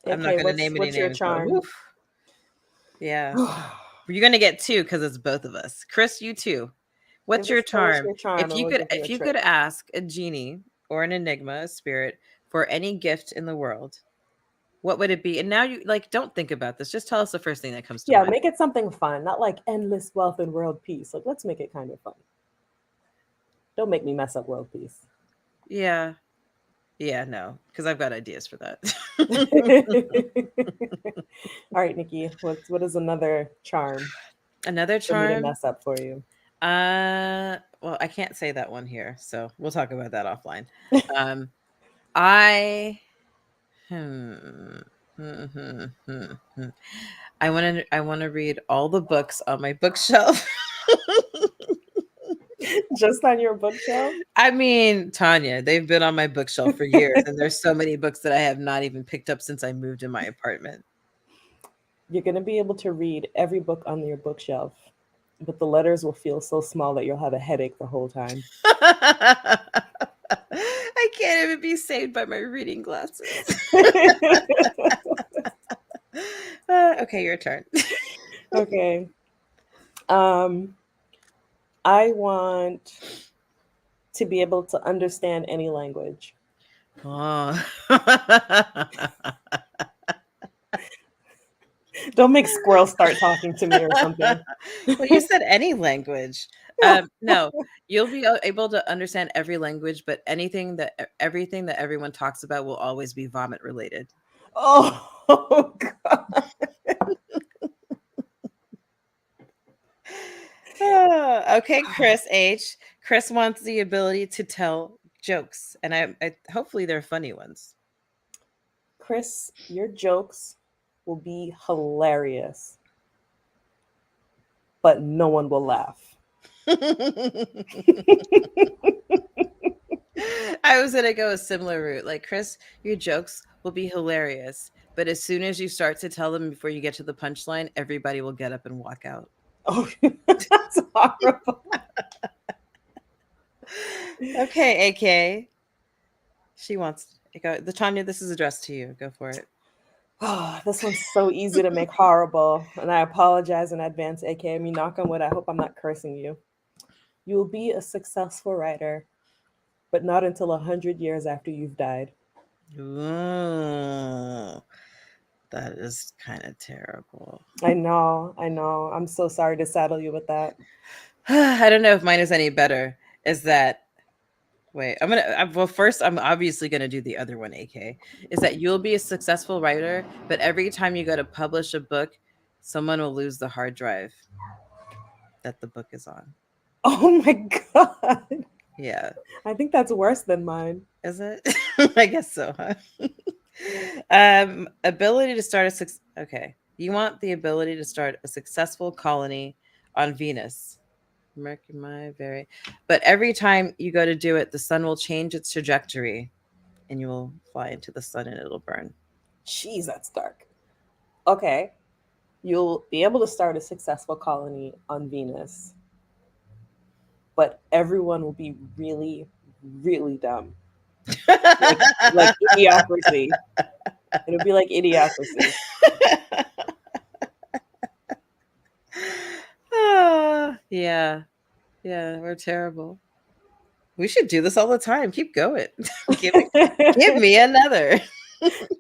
S2: I'm not
S1: Okay,
S2: gonna name any
S1: what's your
S2: names, but
S1: charm?
S2: woof. Yeah. You're gonna get two because it's both of us. Chris, you too. What's your
S1: Tell us
S2: charm?
S1: your charm, and we'll give you
S2: If
S1: a
S2: you could
S1: trick.
S2: ask a genie or an enigma, a spirit, for any gift in the world, what would it be? And now you like don't think about this. Just tell us the first thing that comes to
S1: Yeah,
S2: mind.
S1: make it something fun, not like endless wealth and world peace. Like, let's make it kind of fun. Don't make me mess up world peace.
S2: Yeah. Yeah, no, because I've got ideas for that.
S1: All right, Nikki, what is another charm
S2: Another
S1: for me to
S2: charm.
S1: mess up for you?
S2: Well, I can't say that one here, so we'll talk about that offline. Um, I hmm, hmm, hmm, hmm, hmm. I want to read all the books on my bookshelf.
S1: Just on your bookshelf?
S2: I mean, Tanya, they've been on my bookshelf for years, and there's so many books that I have not even picked up since I moved in my apartment.
S1: You're going to be able to read every book on your bookshelf but the letters will feel so small that you'll have a headache the whole time.
S2: I can't even be saved by my reading glasses. Okay, your turn.
S1: Okay. Um, I want to be able to understand any language.
S2: Oh.
S1: Don't make squirrels start talking to me or something.
S2: Well, you said any language. No, you'll be able to understand every language, but everything that everyone talks about will always be vomit related.
S1: Oh, God.
S2: Okay, Chris H. Chris wants the ability to tell jokes, and I hopefully they're funny ones.
S1: Chris, your jokes will be hilarious, but no one will laugh.
S2: I was gonna go a similar route. Like, Chris, your jokes will be hilarious, but as soon as you start to tell them before you get to the punchline, everybody will get up and walk out.
S1: Oh, that's horrible.
S2: Okay, AK. She wants to go. The Tanya, this is addressed to you. Go for it.
S1: Oh, this one's so easy to make horrible, and I apologize in advance, aka me knock on wood. I hope I'm not cursing you. You will be a successful writer, but not until 100 years after you've died.
S2: Ooh, that is kind of terrible.
S1: I know, I know. I'm so sorry to saddle you with that.
S2: I don't know if mine is any better. Is that wait? Well, first, I'm obviously gonna do the other one. AK is that you'll be a successful writer, but every time you go to publish a book, someone will lose the hard drive that the book is on.
S1: Oh my God.
S2: Yeah,
S1: I think that's worse than mine.
S2: is it? I guess so. Huh? Ability to start okay. You want the ability to start a successful colony on Venus. Mercury, my very. But every time you go to do it, the sun will change its trajectory, and you will fly into the sun, and it'll burn.
S1: Jeez, that's dark. Okay. You'll be able to start a successful colony on Venus, but everyone will be really, really dumb. Like idiocracy. It'll be like idiocracy.
S2: Yeah, yeah, we're terrible. We should do this all the time. Keep going. Give me another.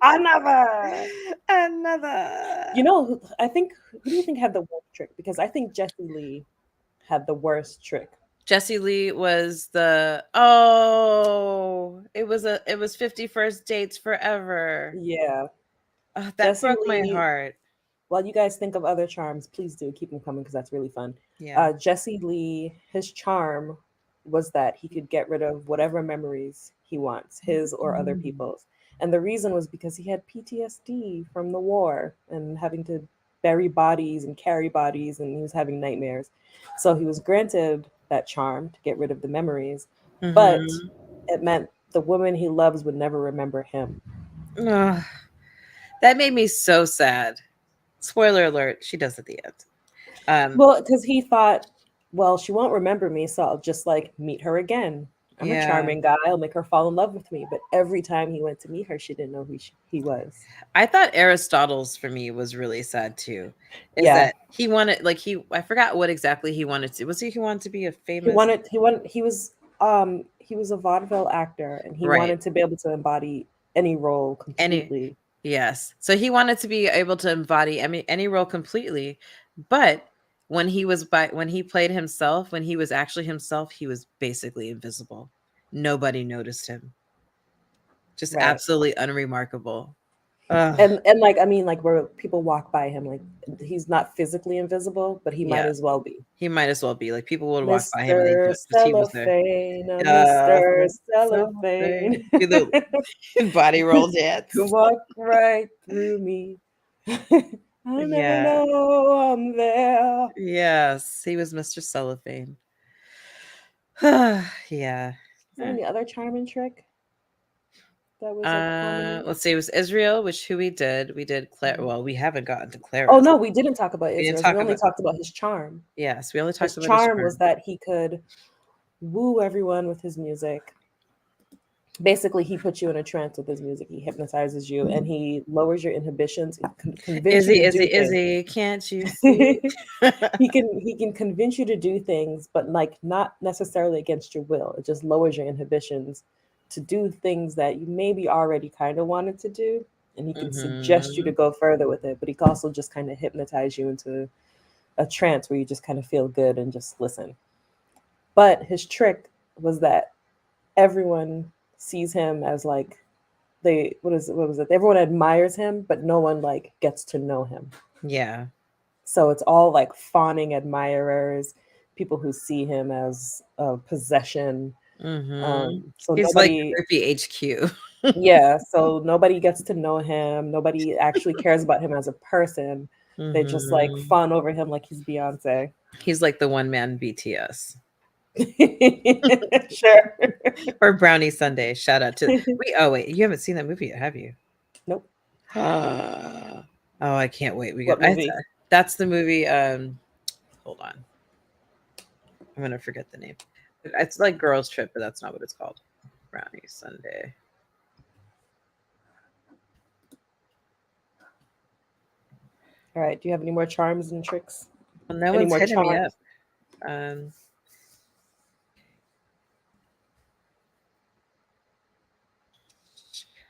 S1: Another.
S2: Another.
S1: You know, I think, who do you think had the worst trick? Because I think Jesse Lee had the worst trick.
S2: Jesse Lee was it was 51st dates forever.
S1: Yeah.
S2: Oh, that
S1: Jesse
S2: broke my
S1: Lee,
S2: heart.
S1: while you guys think of other charms, please do keep them coming because that's really fun.
S2: Yeah.
S1: Jesse Lee, his charm was that he could get rid of whatever memories he wants, his or other people's. And the reason was because he had PTSD from the war and having to bury bodies and carry bodies, and he was having nightmares. So he was granted that charm to get rid of the memories, but
S2: Mm-hmm.
S1: it meant the woman he loves would never remember him.
S2: Ugh, that made me so sad. Spoiler alert, she does at the end.
S1: Well, because he thought, well, she won't remember me, so I'll just like meet her again. I'm a
S2: Yeah.
S1: charming guy. I'll make her fall in love with me. But every time he went to meet her, she didn't know who he was.
S2: I thought Aristotle's for me was really sad too. Is
S1: Yeah,
S2: that he wanted I forgot what exactly he wanted to. He wanted to be a famous
S1: he was a vaudeville actor, and he
S2: right.
S1: wanted to be able to embody any role
S2: Any
S1: completely.
S2: yes. So he wanted to be able to embody any role completely, but when he played himself, when he was actually himself, he was basically invisible. Nobody noticed him. Just
S1: Right.
S2: absolutely unremarkable. Ugh.
S1: And like, I mean, like, where people walk by him, like, he's not physically invisible, but he might
S2: Yeah.
S1: as well be.
S2: He might as well be. Like, people would walk by him and they
S1: Mr.
S2: just he was there.
S1: Cellophane, Mr.
S2: Cellophane.
S1: Cellophane.
S2: Do the body roll dance.
S1: You walk right through me. I never
S2: Yeah.
S1: know I'm there.
S2: Yes, he was Mr. Cellophane. Yeah.
S1: Is there any other charm and trick? that was a prominent?
S2: Let's see. It was Israel, which who we did. We did Claire.
S1: Mhm.
S2: Well, we haven't gotten to
S1: Oh
S2: Clara's.
S1: no, we didn't talk about
S2: We didn't
S1: Israel's. We
S2: talk
S1: only
S2: about.
S1: talked about his charm.
S2: Yes, we only talked
S1: His
S2: about his
S1: charm was
S2: charm.
S1: that he could woo everyone with his music. Basically, he puts you in a trance with his music. He hypnotizes you, and he lowers your inhibitions and convince you
S2: Izzy,
S1: to
S2: Izzy,
S1: do things.
S2: Izzy, can't you see?
S1: He can convince you to do things, but like not necessarily against your will. It just lowers your inhibitions to do things that you maybe already kind of wanted to do, and he can suggest you to
S2: Hmm.
S1: go further with it. But he can also just kind of hypnotize you into a trance where you just kind of feel good and just listen. But his trick was that everyone sees him as like they what was it? Everyone admires him, but no one like gets to know him.
S2: Yeah.
S1: So it's all like fawning admirers, people who see him as a possession.
S2: Hmm.
S1: So
S2: He's like
S1: nobody,
S2: Groupie HQ.
S1: yeah, so nobody gets to know him. Nobody actually cares about him as a person. They just like
S2: Hmm.
S1: fawn over him like he's Beyonce.
S2: He's like the one man BTS
S1: Sure.
S2: or Brownie Sunday. Shout out to we. Oh wait, you haven't seen that movie yet, have you?
S1: Nope.
S2: Oh, I can't wait. We got
S1: What movie?
S2: that's the movie. Hold on, I'm gonna forget the name. It's like Girls Trip, but that's not what it's called. Brownie Sunday.
S1: All right. Do you have any more charms and tricks?
S2: Well, no
S1: Any
S2: one's
S1: more
S2: hitting me up.
S1: charms?
S2: Um,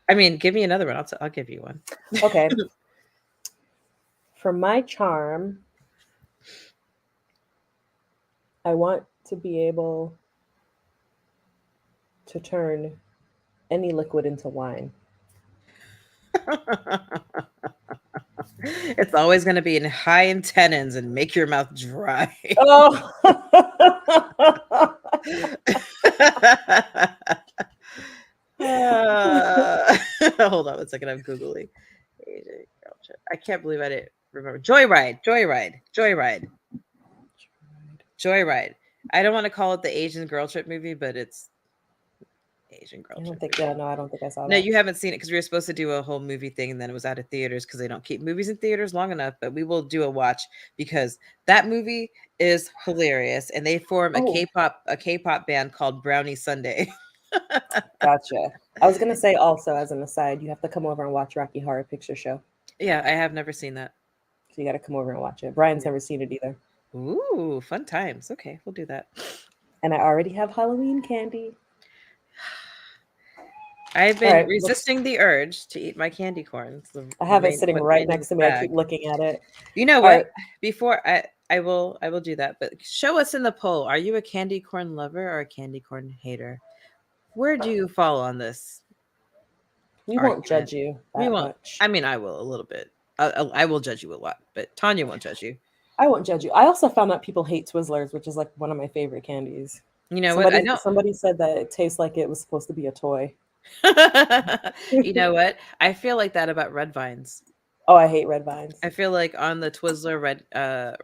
S2: I mean, give me another one. I'll give you one.
S1: Okay. For my charm, I want to be able to turn any liquid into wine.
S2: It's always going to be in high tannins and make your mouth dry.
S1: Oh,
S2: Uh, hold on one second. I'm googling. AJ Girl Trip. I can't believe I didn't remember. Joyride, Joyride, Joyride, Joyride. I don't want to call it the Asian Girl Trip movie, but it's Asian Girl
S1: I don't
S2: Trip
S1: think. Yeah,
S2: movie.
S1: no, I don't think I saw
S2: No,
S1: that.
S2: you haven't seen it because we were supposed to do a whole movie thing and then it was out of theaters because they don't keep movies in theaters long enough. But we will do a watch because that movie is hilarious and they form
S1: Oh,
S2: a K-pop band called Brownie Sunday.
S1: gotcha. I was gonna say also as an aside, you have to come over and watch Rocky Horror Picture Show.
S2: Yeah, I have never seen that.
S1: So you got to come over and watch it. Brian's
S2: Yeah.
S1: never seen it either,
S2: Ooh, fun times. Okay, we'll do that.
S1: and I already have Halloween candy.
S2: I've
S1: All
S2: been
S1: right, looks.
S2: resisting the urge to eat my candy corns. The
S1: I have it sitting
S2: what
S1: right
S2: remains in
S1: next
S2: the
S1: to me. I keep
S2: bag.
S1: looking at it.
S2: You know
S1: All
S2: what?
S1: right.
S2: Before I will do that. But show us in the poll. Are you a candy corn lover or a candy corn hater? Where do you fall on this
S1: We won't
S2: argument?
S1: judge you
S2: We
S1: that
S2: won't.
S1: much.
S2: I mean, I will a little bit. I will judge you a lot, but Tanya won't judge you.
S1: I won't judge you. I also found out people hate Twizzlers, which is like one of my favorite candies.
S2: You know what? I
S1: Somebody
S2: don't.
S1: somebody said that it tastes like it was supposed to be a toy.
S2: You know what? I feel like that about red vines.
S1: Oh, I hate red vines.
S2: I feel like on the Twizzler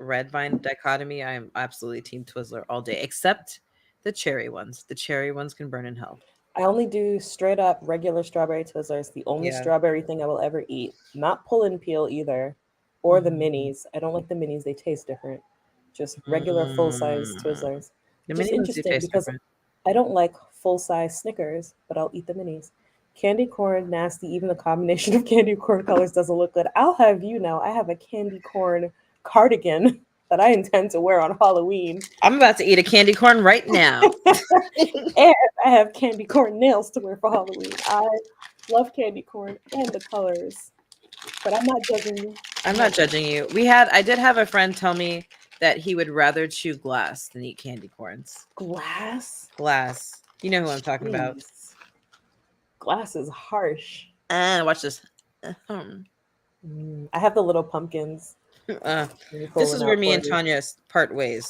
S2: red vine dichotomy, I'm absolutely team Twizzler all day, except the cherry ones. The cherry ones can burn in hell.
S1: I only do straight up regular strawberry Twizzlers. The only
S2: Yeah.
S1: strawberry thing I will ever eat. Not pull and peel either, or the
S2: Mhm.
S1: minis. I don't like the minis. They taste different. Just regular full size
S2: Mm.
S1: Twizzlers,
S2: The
S1: which is
S2: mini ones do
S1: interesting
S2: taste
S1: because
S2: different.
S1: I don't like full size Snickers, but I'll eat the minis. Candy corn, nasty. Even the combination of candy corn colors doesn't look good. I'll have you know, I have a candy corn cardigan that I intend to wear on Halloween.
S2: I'm about to eat a candy corn right now.
S1: And I have candy corn nails to wear for Halloween. I love candy corn and the colors, but I'm not judging you.
S2: I'm
S1: I'm
S2: not
S1: not judging.
S2: judging you. I did have a friend tell me that he would rather chew glass than eat candy corns.
S1: Glass?
S2: Glass. You know who I'm talking about.
S1: Jeez. Glass is harsh.
S2: Watch this. Uh-huh.
S1: I have the little pumpkins.
S2: Uh,
S1: Let me pull
S2: this
S1: one
S2: is where
S1: out
S2: me
S1: for
S2: and
S1: you.
S2: Tanya part ways.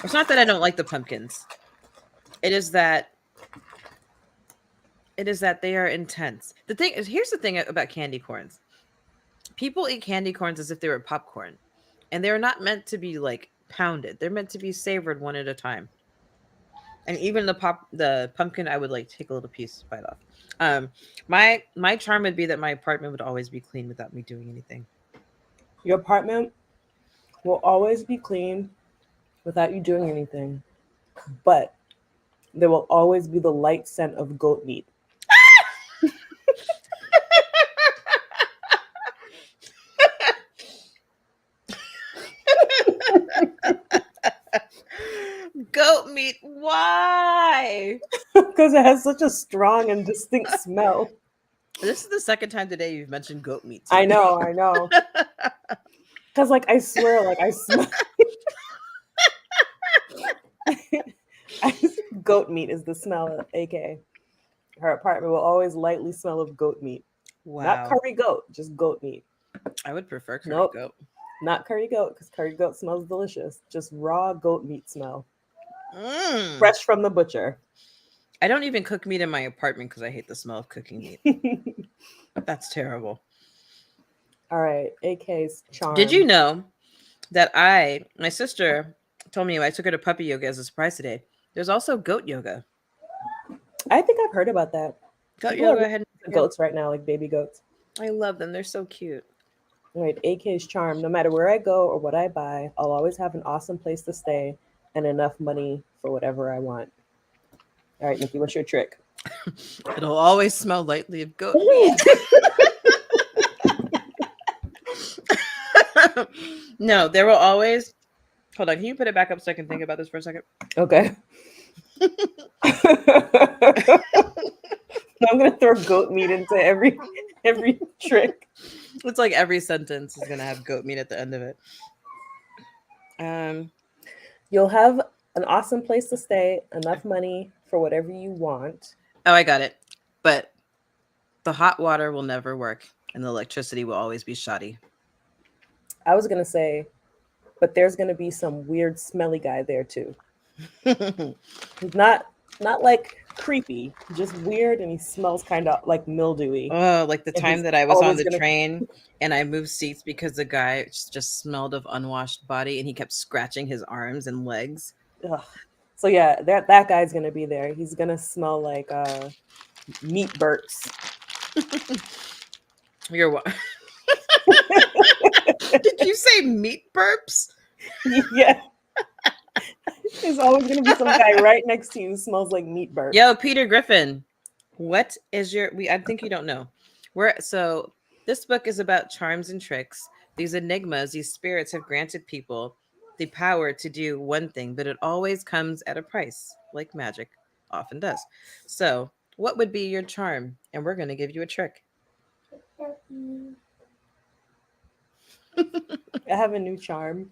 S2: It's not that I don't like the pumpkins. It is that they are intense. The thing is, here's the thing about candy corns. People eat candy corns as if they were popcorn, and they're not meant to be like pounded. They're meant to be savored one at a time. And even the pumpkin, I would like take a little piece bite off. Um, my charm would be that my apartment would always be clean without me doing anything.
S1: Your apartment will always be clean without you doing anything, but there will always be the light scent of goat meat.
S2: Goat meat. Why?
S1: Because it has such a strong and distinct smell.
S2: This is the second time today you've mentioned goat meat to
S1: I
S2: me.
S1: know, I know. Because, like, I swear, like, I smell. Goat meat is the smell of AK. Her apartment will always lightly smell of goat meat. Not
S2: Wow.
S1: curry goat, just goat meat.
S2: I would prefer curry
S1: Nope,
S2: goat.
S1: not curry goat, because curry goat smells delicious. Just raw goat meat smell.
S2: Mm.
S1: Fresh from the butcher.
S2: I don't even cook meat in my apartment because I hate the smell of cooking meat. That's terrible.
S1: All right, AK's
S2: Did you
S1: charm.
S2: know that my sister told me I took her to puppy yoga as a surprise today. There's also goat yoga.
S1: I think I've heard about that.
S2: Goat
S1: People are
S2: yoga
S1: really
S2: had
S1: into goats right now, like baby goats.
S2: I love them. They're so cute.
S1: All right, AK's charm. No matter where I go or what I buy, I'll always have an awesome place to stay and enough money for whatever I want. All right, Nikki, what's your trick?
S2: It'll always smell lightly of goat meat. No, there will always. Hold on. Can you put it back up so I can think about this for a second?
S1: Okay. I'm gonna throw goat meat into every trick.
S2: It's like every sentence is gonna have goat meat at the end of it. Um.
S1: You'll have an awesome place to stay, enough money for whatever you want.
S2: Oh, I got it. But the hot water will never work, and the electricity will always be shoddy.
S1: I was gonna say, but there's gonna be some weird smelly guy there too. He's not like creepy, just weird, and he smells kind of like mildewy.
S2: Oh, like the
S1: And
S2: time
S1: he's
S2: that I was on
S1: always
S2: the
S1: gonna.
S2: train and I moved seats because the guy just smelled of unwashed body and he kept scratching his arms and legs.
S1: Ugh. So yeah, that guy's gonna be there. He's gonna smell like meat burps.
S2: You're what? Did you say meat burps?
S1: Yeah. There's always gonna be some guy right next to you who smells like meat burps.
S2: Yo, Peter Griffin, what is your? I think you don't know. So this book is about charms and tricks. These enigmas, these spirits have granted people the power to do one thing, but it always comes at a price, like magic often does. So, what would be your charm? And we're going to give you a trick.
S1: I have a new charm.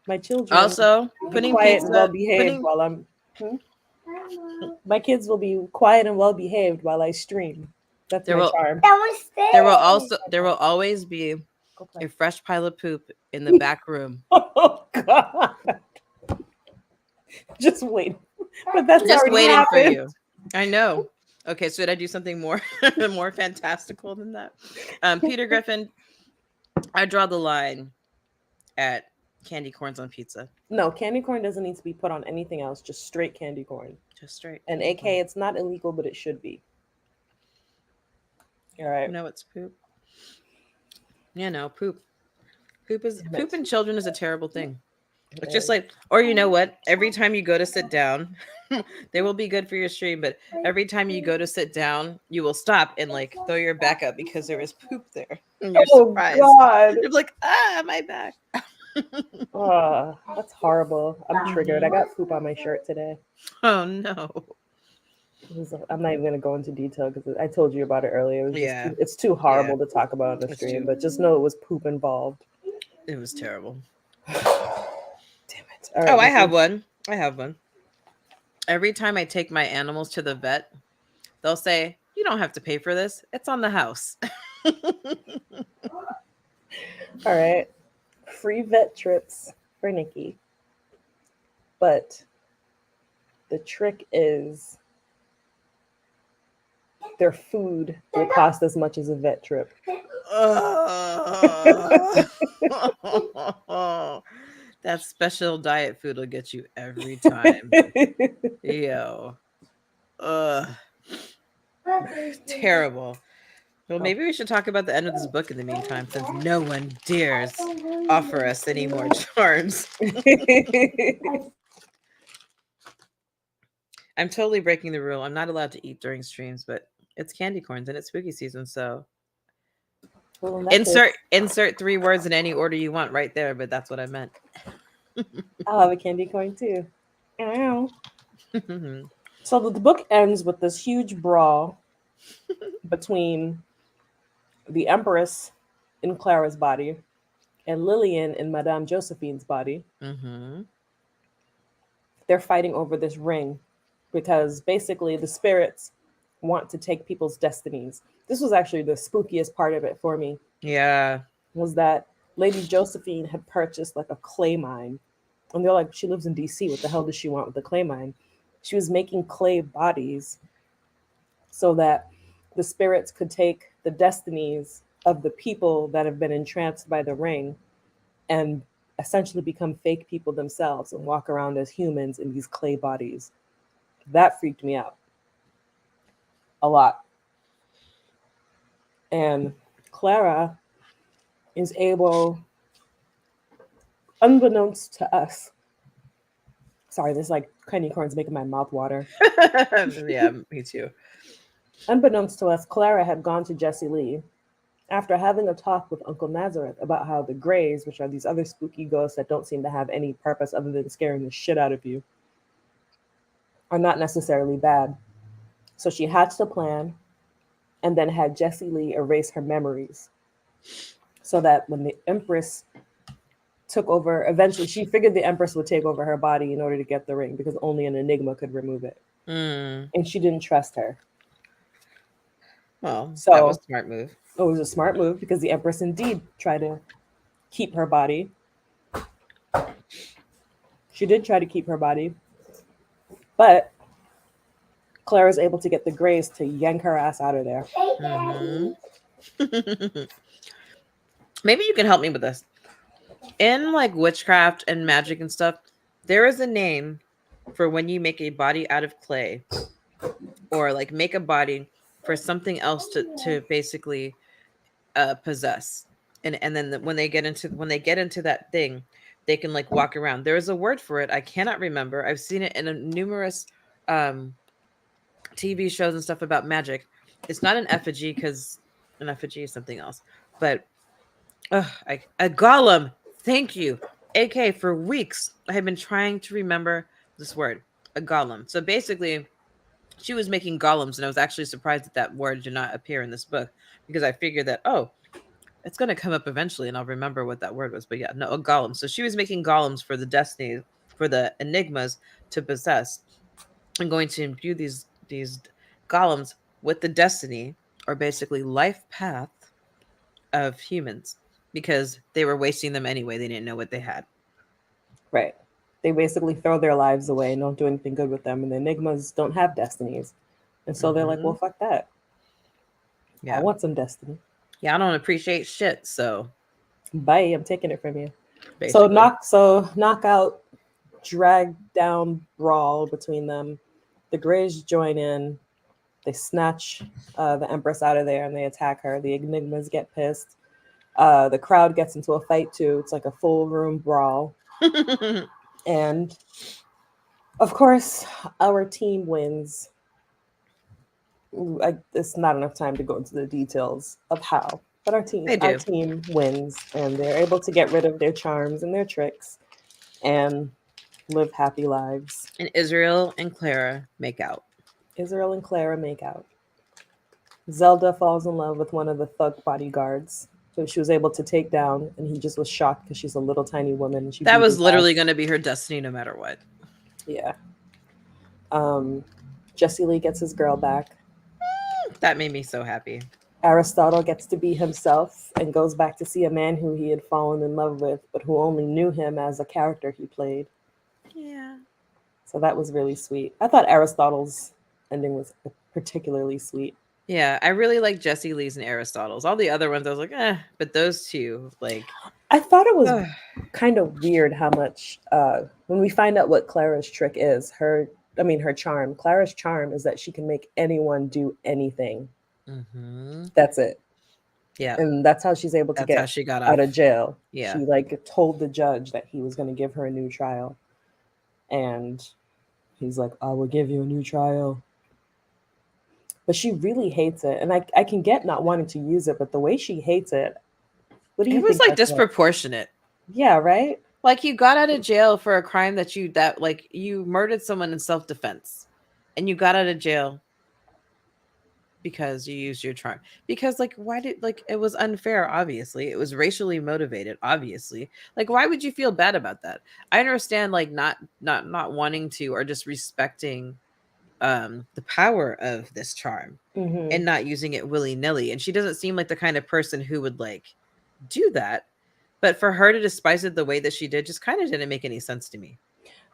S1: My children
S2: Also,
S1: will be
S2: putting
S1: quiet and well
S2: pizza,
S1: behaved while I'm. My kids will be quiet and well behaved while I stream. That's
S2: there
S1: my
S2: will
S1: charm.
S2: there will always be
S1: Go
S2: a
S1: play.
S2: fresh pile of poop in the back room.
S1: Oh God! Just wait. But that's
S2: Just
S1: already
S2: waiting for
S1: happened.
S2: you. I know. Okay, so did I do something more more fantastical than that? Peter Griffin, I draw the line at candy corns on pizza.
S1: No, candy corn doesn't need to be put on anything else. Just straight candy corn.
S2: Just straight.
S1: And
S2: candy
S1: AK,
S2: corn.
S1: it's not illegal, but it should be. All right.
S2: You know it's poop. Yeah, no, poop. Poop
S1: Damn it.
S2: and children is a terrible thing.
S1: It
S2: It's just
S1: is.
S2: like, or you know what? Every time you go to sit down, they will be good for your stream, but every time you go to sit down, you will stop and like throw your back up because there is poop there. And you're
S1: Oh
S2: surprised.
S1: God!
S2: You're like, ah, my back.
S1: That's horrible. I'm triggered. I got poop on my shirt today.
S2: Oh no.
S1: I'm not even gonna go into detail because I told you about it earlier. It was
S2: Yeah.
S1: it's too horrible to talk about on the
S2: It's
S1: stream,
S2: too-
S1: but just know it was poop involved.
S2: It was terrible.
S1: Damn it! All right,
S2: Oh, I
S1: Nikki.
S2: have one. I have one. Every time I take my animals to the vet, they'll say, "You don't have to pay for this. It's on the house."
S1: All right, free vet trips for Nikki, but the trick is their food will cost as much as a vet trip.
S2: That special diet food will get you every time. Yo. Ugh. Terrible. Well,
S1: Oh.
S2: maybe we should talk about the end of this book in the meantime, since no one dares offer us any more charms. I'm totally breaking the rule. I'm not allowed to eat during streams, but it's candy corns and it's spooky season, so
S1: Well, in that case,
S2: insert 3 words in any order you want right there, but that's what I meant.
S1: I'll have a candy corn too. Ow. So the book ends with this huge brawl between the Empress in Clara's body and Lillian in Madame Josephine's body.
S2: Mm-hmm.
S1: They're fighting over this ring because basically the spirits want to take people's destinies. This was actually the spookiest part of it for me,
S2: Yeah.
S1: was that Lady Josephine had purchased like a clay mine. And they're like, she lives in DC. What the hell does she want with the clay mine? She was making clay bodies so that the spirits could take the destinies of the people that have been entranced by the ring and essentially become fake people themselves and walk around as humans in these clay bodies. That freaked me out a lot. And Clara is able, unbeknownst to us, sorry, this like candy corn's making my mouth water.
S2: Yeah, me too.
S1: Unbeknownst to us, Clara had gone to Jessie Lee after having a talk with Uncle Nazareth about how the Greys, which are these other spooky ghosts that don't seem to have any purpose other than scaring the shit out of you, are not necessarily bad. So she hatched a plan and then had Jessie Lee erase her memories so that when the Empress took over, eventually she figured the Empress would take over her body in order to get the ring because only an Enigma could remove it.
S2: Mm.
S1: And she didn't trust her.
S2: Well,
S1: So
S2: that was a smart move.
S1: it was a smart move because the Empress indeed tried to keep her body. She did try to keep her body, but Clara's able to get the Greys to yank her ass out of there.
S2: Mm-hmm. Maybe you can help me with this. In like witchcraft and magic and stuff, there is a name for when you make a body out of clay or like make a body for something else to basically possess. And then when they get into that thing, they can like walk around. There is a word for it. I cannot remember. I've seen it in a numerous TV shows and stuff about magic. It's not an effigy because an effigy is something else. But a golem. Thank you. AK, for weeks, I have been trying to remember this word, a golem. So basically, she was making golems, and I was actually surprised that that word did not appear in this book because I figured that, oh, it's going to come up eventually and I'll remember what that word was. But yeah, no, a golem. So she was making golems for the destiny, for the enigmas to possess. I'm going to imbue these golems with the destiny or basically life path of humans because they were wasting them anyway. They didn't know what they had.
S1: Right. They basically throw their lives away and don't do anything good with them. And the Enigmas don't have destinies. And so they're like, well, fuck that.
S2: Yeah.
S1: I want some destiny.
S2: Yeah, I don't appreciate shit, so
S1: Bye, I'm taking it from you.
S2: basically.
S1: Knockout, drag down brawl between them. The Greys join in. They snatch the Empress out of there and they attack her. The Enigmas get pissed. The crowd gets into a fight too. It's like a full room brawl. And of course, our team wins. It's not enough time to go into the details of how, but our team wins, and they're able to get rid of their charms and their tricks, and live happy lives.
S2: And Israel and Clara make out.
S1: Israel and Clara make out. Zelda falls in love with one of the thug bodyguards, who she was able to take down, and he just was shocked because she's a little tiny woman. And
S2: that was literally going to be her destiny no matter what.
S1: Yeah. Jessie Lee gets his girl back.
S2: That made me so happy.
S1: Aristotle gets to be himself and goes back to see a man who he had fallen in love with, but who only knew him as a character he played.
S2: Yeah.
S1: So that was really sweet. I thought Aristotle's ending was particularly sweet.
S2: Yeah, I really like Jessie Lee's and Aristotle's. All the other ones, I was like, but those two, like...
S1: I thought it was kind of weird how much, when we find out what Clara's trick is, her her charm. Clara's charm is that she can make anyone do anything.
S2: Mm-hmm.
S1: That's it.
S2: Yeah,
S1: And that's how she's able to
S2: that's how
S1: get
S2: she got
S1: out
S2: off.
S1: of jail.
S2: Yeah.
S1: She like told the judge that he was going to give her a new trial, and he's like, I will give you a new trial. But she really hates it. And I can get not wanting to use it, but the way she hates it, what do
S2: It
S1: you
S2: was
S1: think
S2: like
S1: that's like?
S2: disproportionate.
S1: Yeah, right?
S2: Like you got out of jail for a crime that like you murdered someone in self-defense. And you got out of jail because you used your charm. Because like why did like it was unfair, obviously. It was racially motivated, obviously. Like why would you feel bad about that? I understand like not wanting to or just respecting the power of this charm
S1: Hmm.
S2: and not using it willy-nilly. And she doesn't seem like the kind of person who would like do that. But for her to despise it the way that she did just kind of didn't make any sense to me.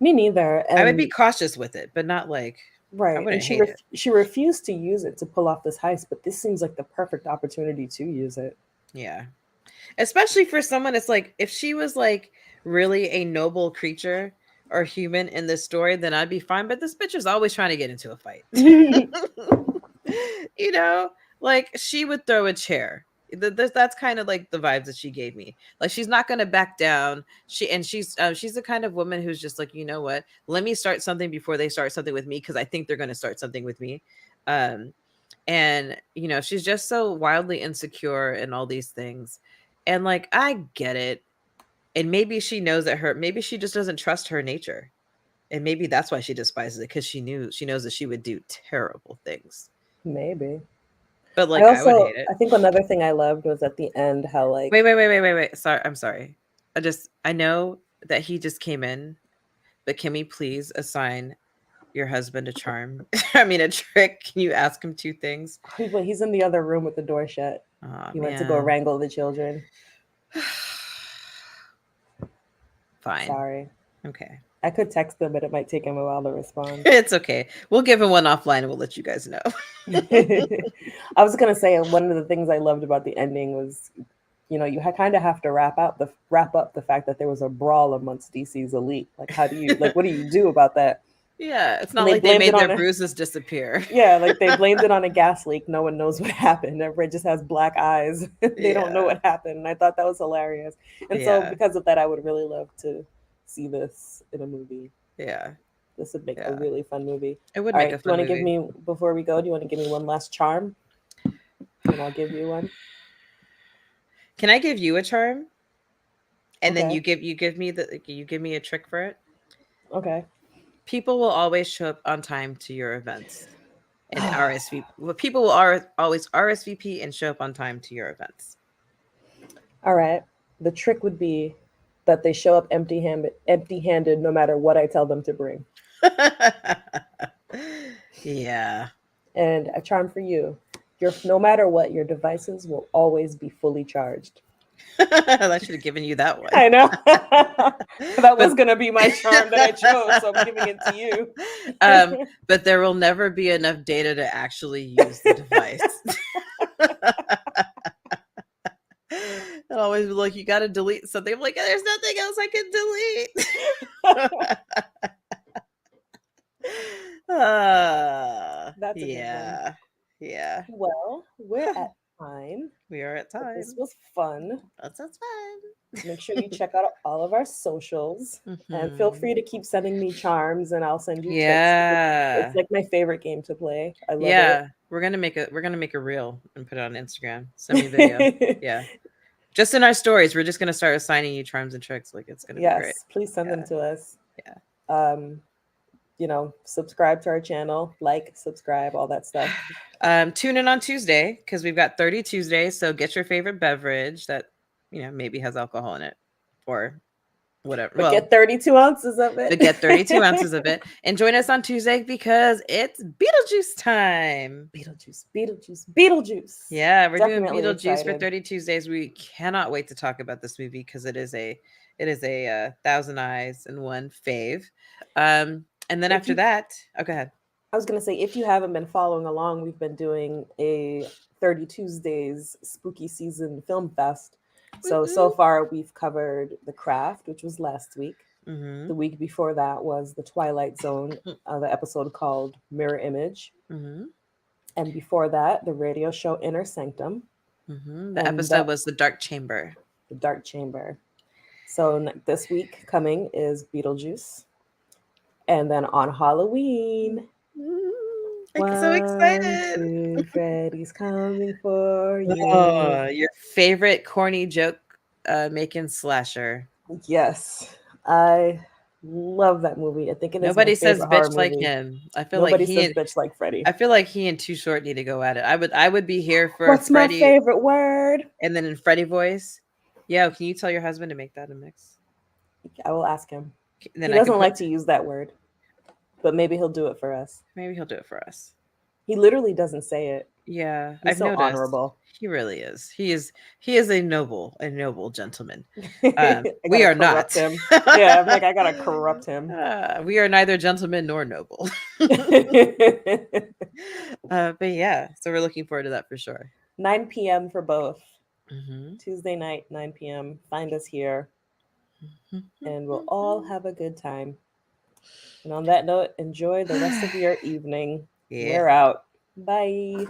S1: Me neither.
S2: I would be
S1: And
S2: cautious with it, but not like I
S1: right. And
S2: wouldn't hate it.
S1: she refused to use it to pull off this heist, but this seems like the perfect opportunity to use it.
S2: Yeah. Especially for someone it's like if she was like really a noble creature or human in this story, then I'd be fine. But this bitch is always trying to get into a fight. You know, like she would throw a chair. That's kind of like the vibes that she gave me. Like she's not going to back down. She's the kind of woman who's just like, you know what? Let me start something before they start something with me because I think they're going to start something with me. Um, and you know, she's just so wildly insecure and all these things. And like, I get it. And maybe she knows that maybe she just doesn't trust her nature. And maybe that's why she despises it because she knows that she would do terrible things.
S1: Maybe.
S2: But
S1: I
S2: like I would
S1: also
S2: hate it.
S1: I think another thing I loved was at the end how like
S2: Wait. Sorry, I'm sorry. I know that he just came in, but can we please assign your husband a charm? I mean a trick. Can you ask him two things?
S1: he's in the other room with the door shut.
S2: Oh
S1: He went to go
S2: man.
S1: wrangle the children.
S2: Fine.
S1: Sorry.
S2: Okay.
S1: I could text him, but it might take him a while to respond.
S2: It's okay. We'll give him one offline and we'll let you guys know.
S1: I was gonna say one of the things I loved about the ending was, you kind of have to wrap up the fact that there was a brawl amongst DC's elite. Like, how do you what do you do about that?
S2: Yeah, it's
S1: And
S2: not
S1: they
S2: like they
S1: blamed it
S2: made their
S1: on a
S2: bruises disappear.
S1: yeah, like they blamed it on a gas leak. No one knows what happened. Everybody just has black eyes. They don't know
S2: Yeah.
S1: what happened. And I thought that was hilarious. And so
S2: Yeah.
S1: because of that, I would really love to see this in a movie.
S2: Yeah.
S1: This would make a
S2: Yeah.
S1: really fun movie.
S2: It would
S1: All
S2: make
S1: right.
S2: a
S1: Do you
S2: fun
S1: want to give
S2: movie.
S1: me, before we go, do you want to give me one last charm? And I'll give you one.
S2: Can I give you a charm? And then
S1: Okay.
S2: you give me a trick for it?
S1: Okay.
S2: People will always show up on time to your events. And RSVP. Well, people will always RSVP and show up on time to your events.
S1: All right. The trick would be that they show up empty-handed no matter what I tell them to bring.
S2: Yeah.
S1: And a charm for you. No matter what, your devices will always be fully charged.
S2: I should have given you that one.
S1: I know. That was
S2: But
S1: going to be my charm that I chose, so I'm giving it to you.
S2: but there will never be enough data to actually use the device. It'll always be like you got to delete something. I'm like, there's nothing else I can delete.
S1: That's a good one.
S2: Yeah. Yeah.
S1: Well, we're at time.
S2: We are at
S1: But this
S2: time.
S1: was fun.
S2: That sounds fun.
S1: Make sure you check out all of our socials and feel
S2: Mhm.
S1: free to keep sending me charms and I'll send you tricks. It's
S2: Yeah.
S1: like my favorite game to play. I love
S2: Yeah. We're gonna make a reel and put it on Instagram. Send me a video.
S1: it.
S2: Yeah. Just in our stories, we're just gonna start assigning you charms and tricks. Like it's gonna be great.
S1: Yes, please send them
S2: Yeah.
S1: to us.
S2: Yeah.
S1: Um, subscribe to our channel, subscribe, all that stuff.
S2: Tune in on Tuesday because we've got 30 Tuesdays. So get your favorite beverage that maybe has alcohol in it or whatever.
S1: But get 32 ounces of it.
S2: But get 32 ounces of it. And join us on Tuesday because it's Beetlejuice time.
S1: Beetlejuice.
S2: Yeah, we're
S1: Definitely
S2: doing Beetlejuice for
S1: excited.
S2: 30 Tuesdays. We cannot wait to talk about this movie because it is a Thousand Eyes and One fave. And then after that, go ahead.
S1: I was going to say, if you haven't been following along, we've been doing a 30 Tuesdays spooky season film fest. So far we've covered The Craft, which was last week.
S2: Mhm.
S1: The week before that was The Twilight Zone, the episode called Mirror Image.
S2: Mhm.
S1: And before that, the radio show Inner Sanctum.
S2: Mhm. The
S1: And
S2: episode was The Dark Chamber.
S1: The Dark Chamber. So this week coming is Beetlejuice. And then on Halloween,
S2: I'm so
S1: one,
S2: excited.
S1: two, Freddy's coming for you.
S2: Oh, your favorite corny joke making slasher.
S1: Yes, I love that movie. I think it is my
S2: Nobody says
S1: favorite horror
S2: bitch like
S1: movie.
S2: him.
S1: Nobody says bitch like Freddy.
S2: I feel like he and Too Short need to go at it. I would be here for
S1: What's my
S2: Freddie,
S1: favorite word?
S2: and then in Freddie voice. Yo, can you tell your husband to make that a mix?
S1: I will ask him.
S2: Then
S1: He
S2: I can
S1: doesn't
S2: put.
S1: like to use that word, but maybe he'll do it for us.
S2: Maybe he'll do it for us.
S1: He literally doesn't say it.
S2: Yeah,
S1: He's
S2: I've
S1: so
S2: noticed.
S1: honorable.
S2: He really is. He is a noble gentleman.
S1: I
S2: We
S1: gotta
S2: are
S1: corrupt
S2: not.
S1: him. Yeah, I'm like, I gotta corrupt him.
S2: We are neither gentlemen nor noble. But yeah, so we're looking forward to that for sure.
S1: 9 p.m. for both.
S2: Hmm.
S1: Tuesday night, 9 p.m. Find us here, and we'll all have a good time. And on that note, enjoy the rest of your evening.
S2: Yeah.
S1: We're out. Bye.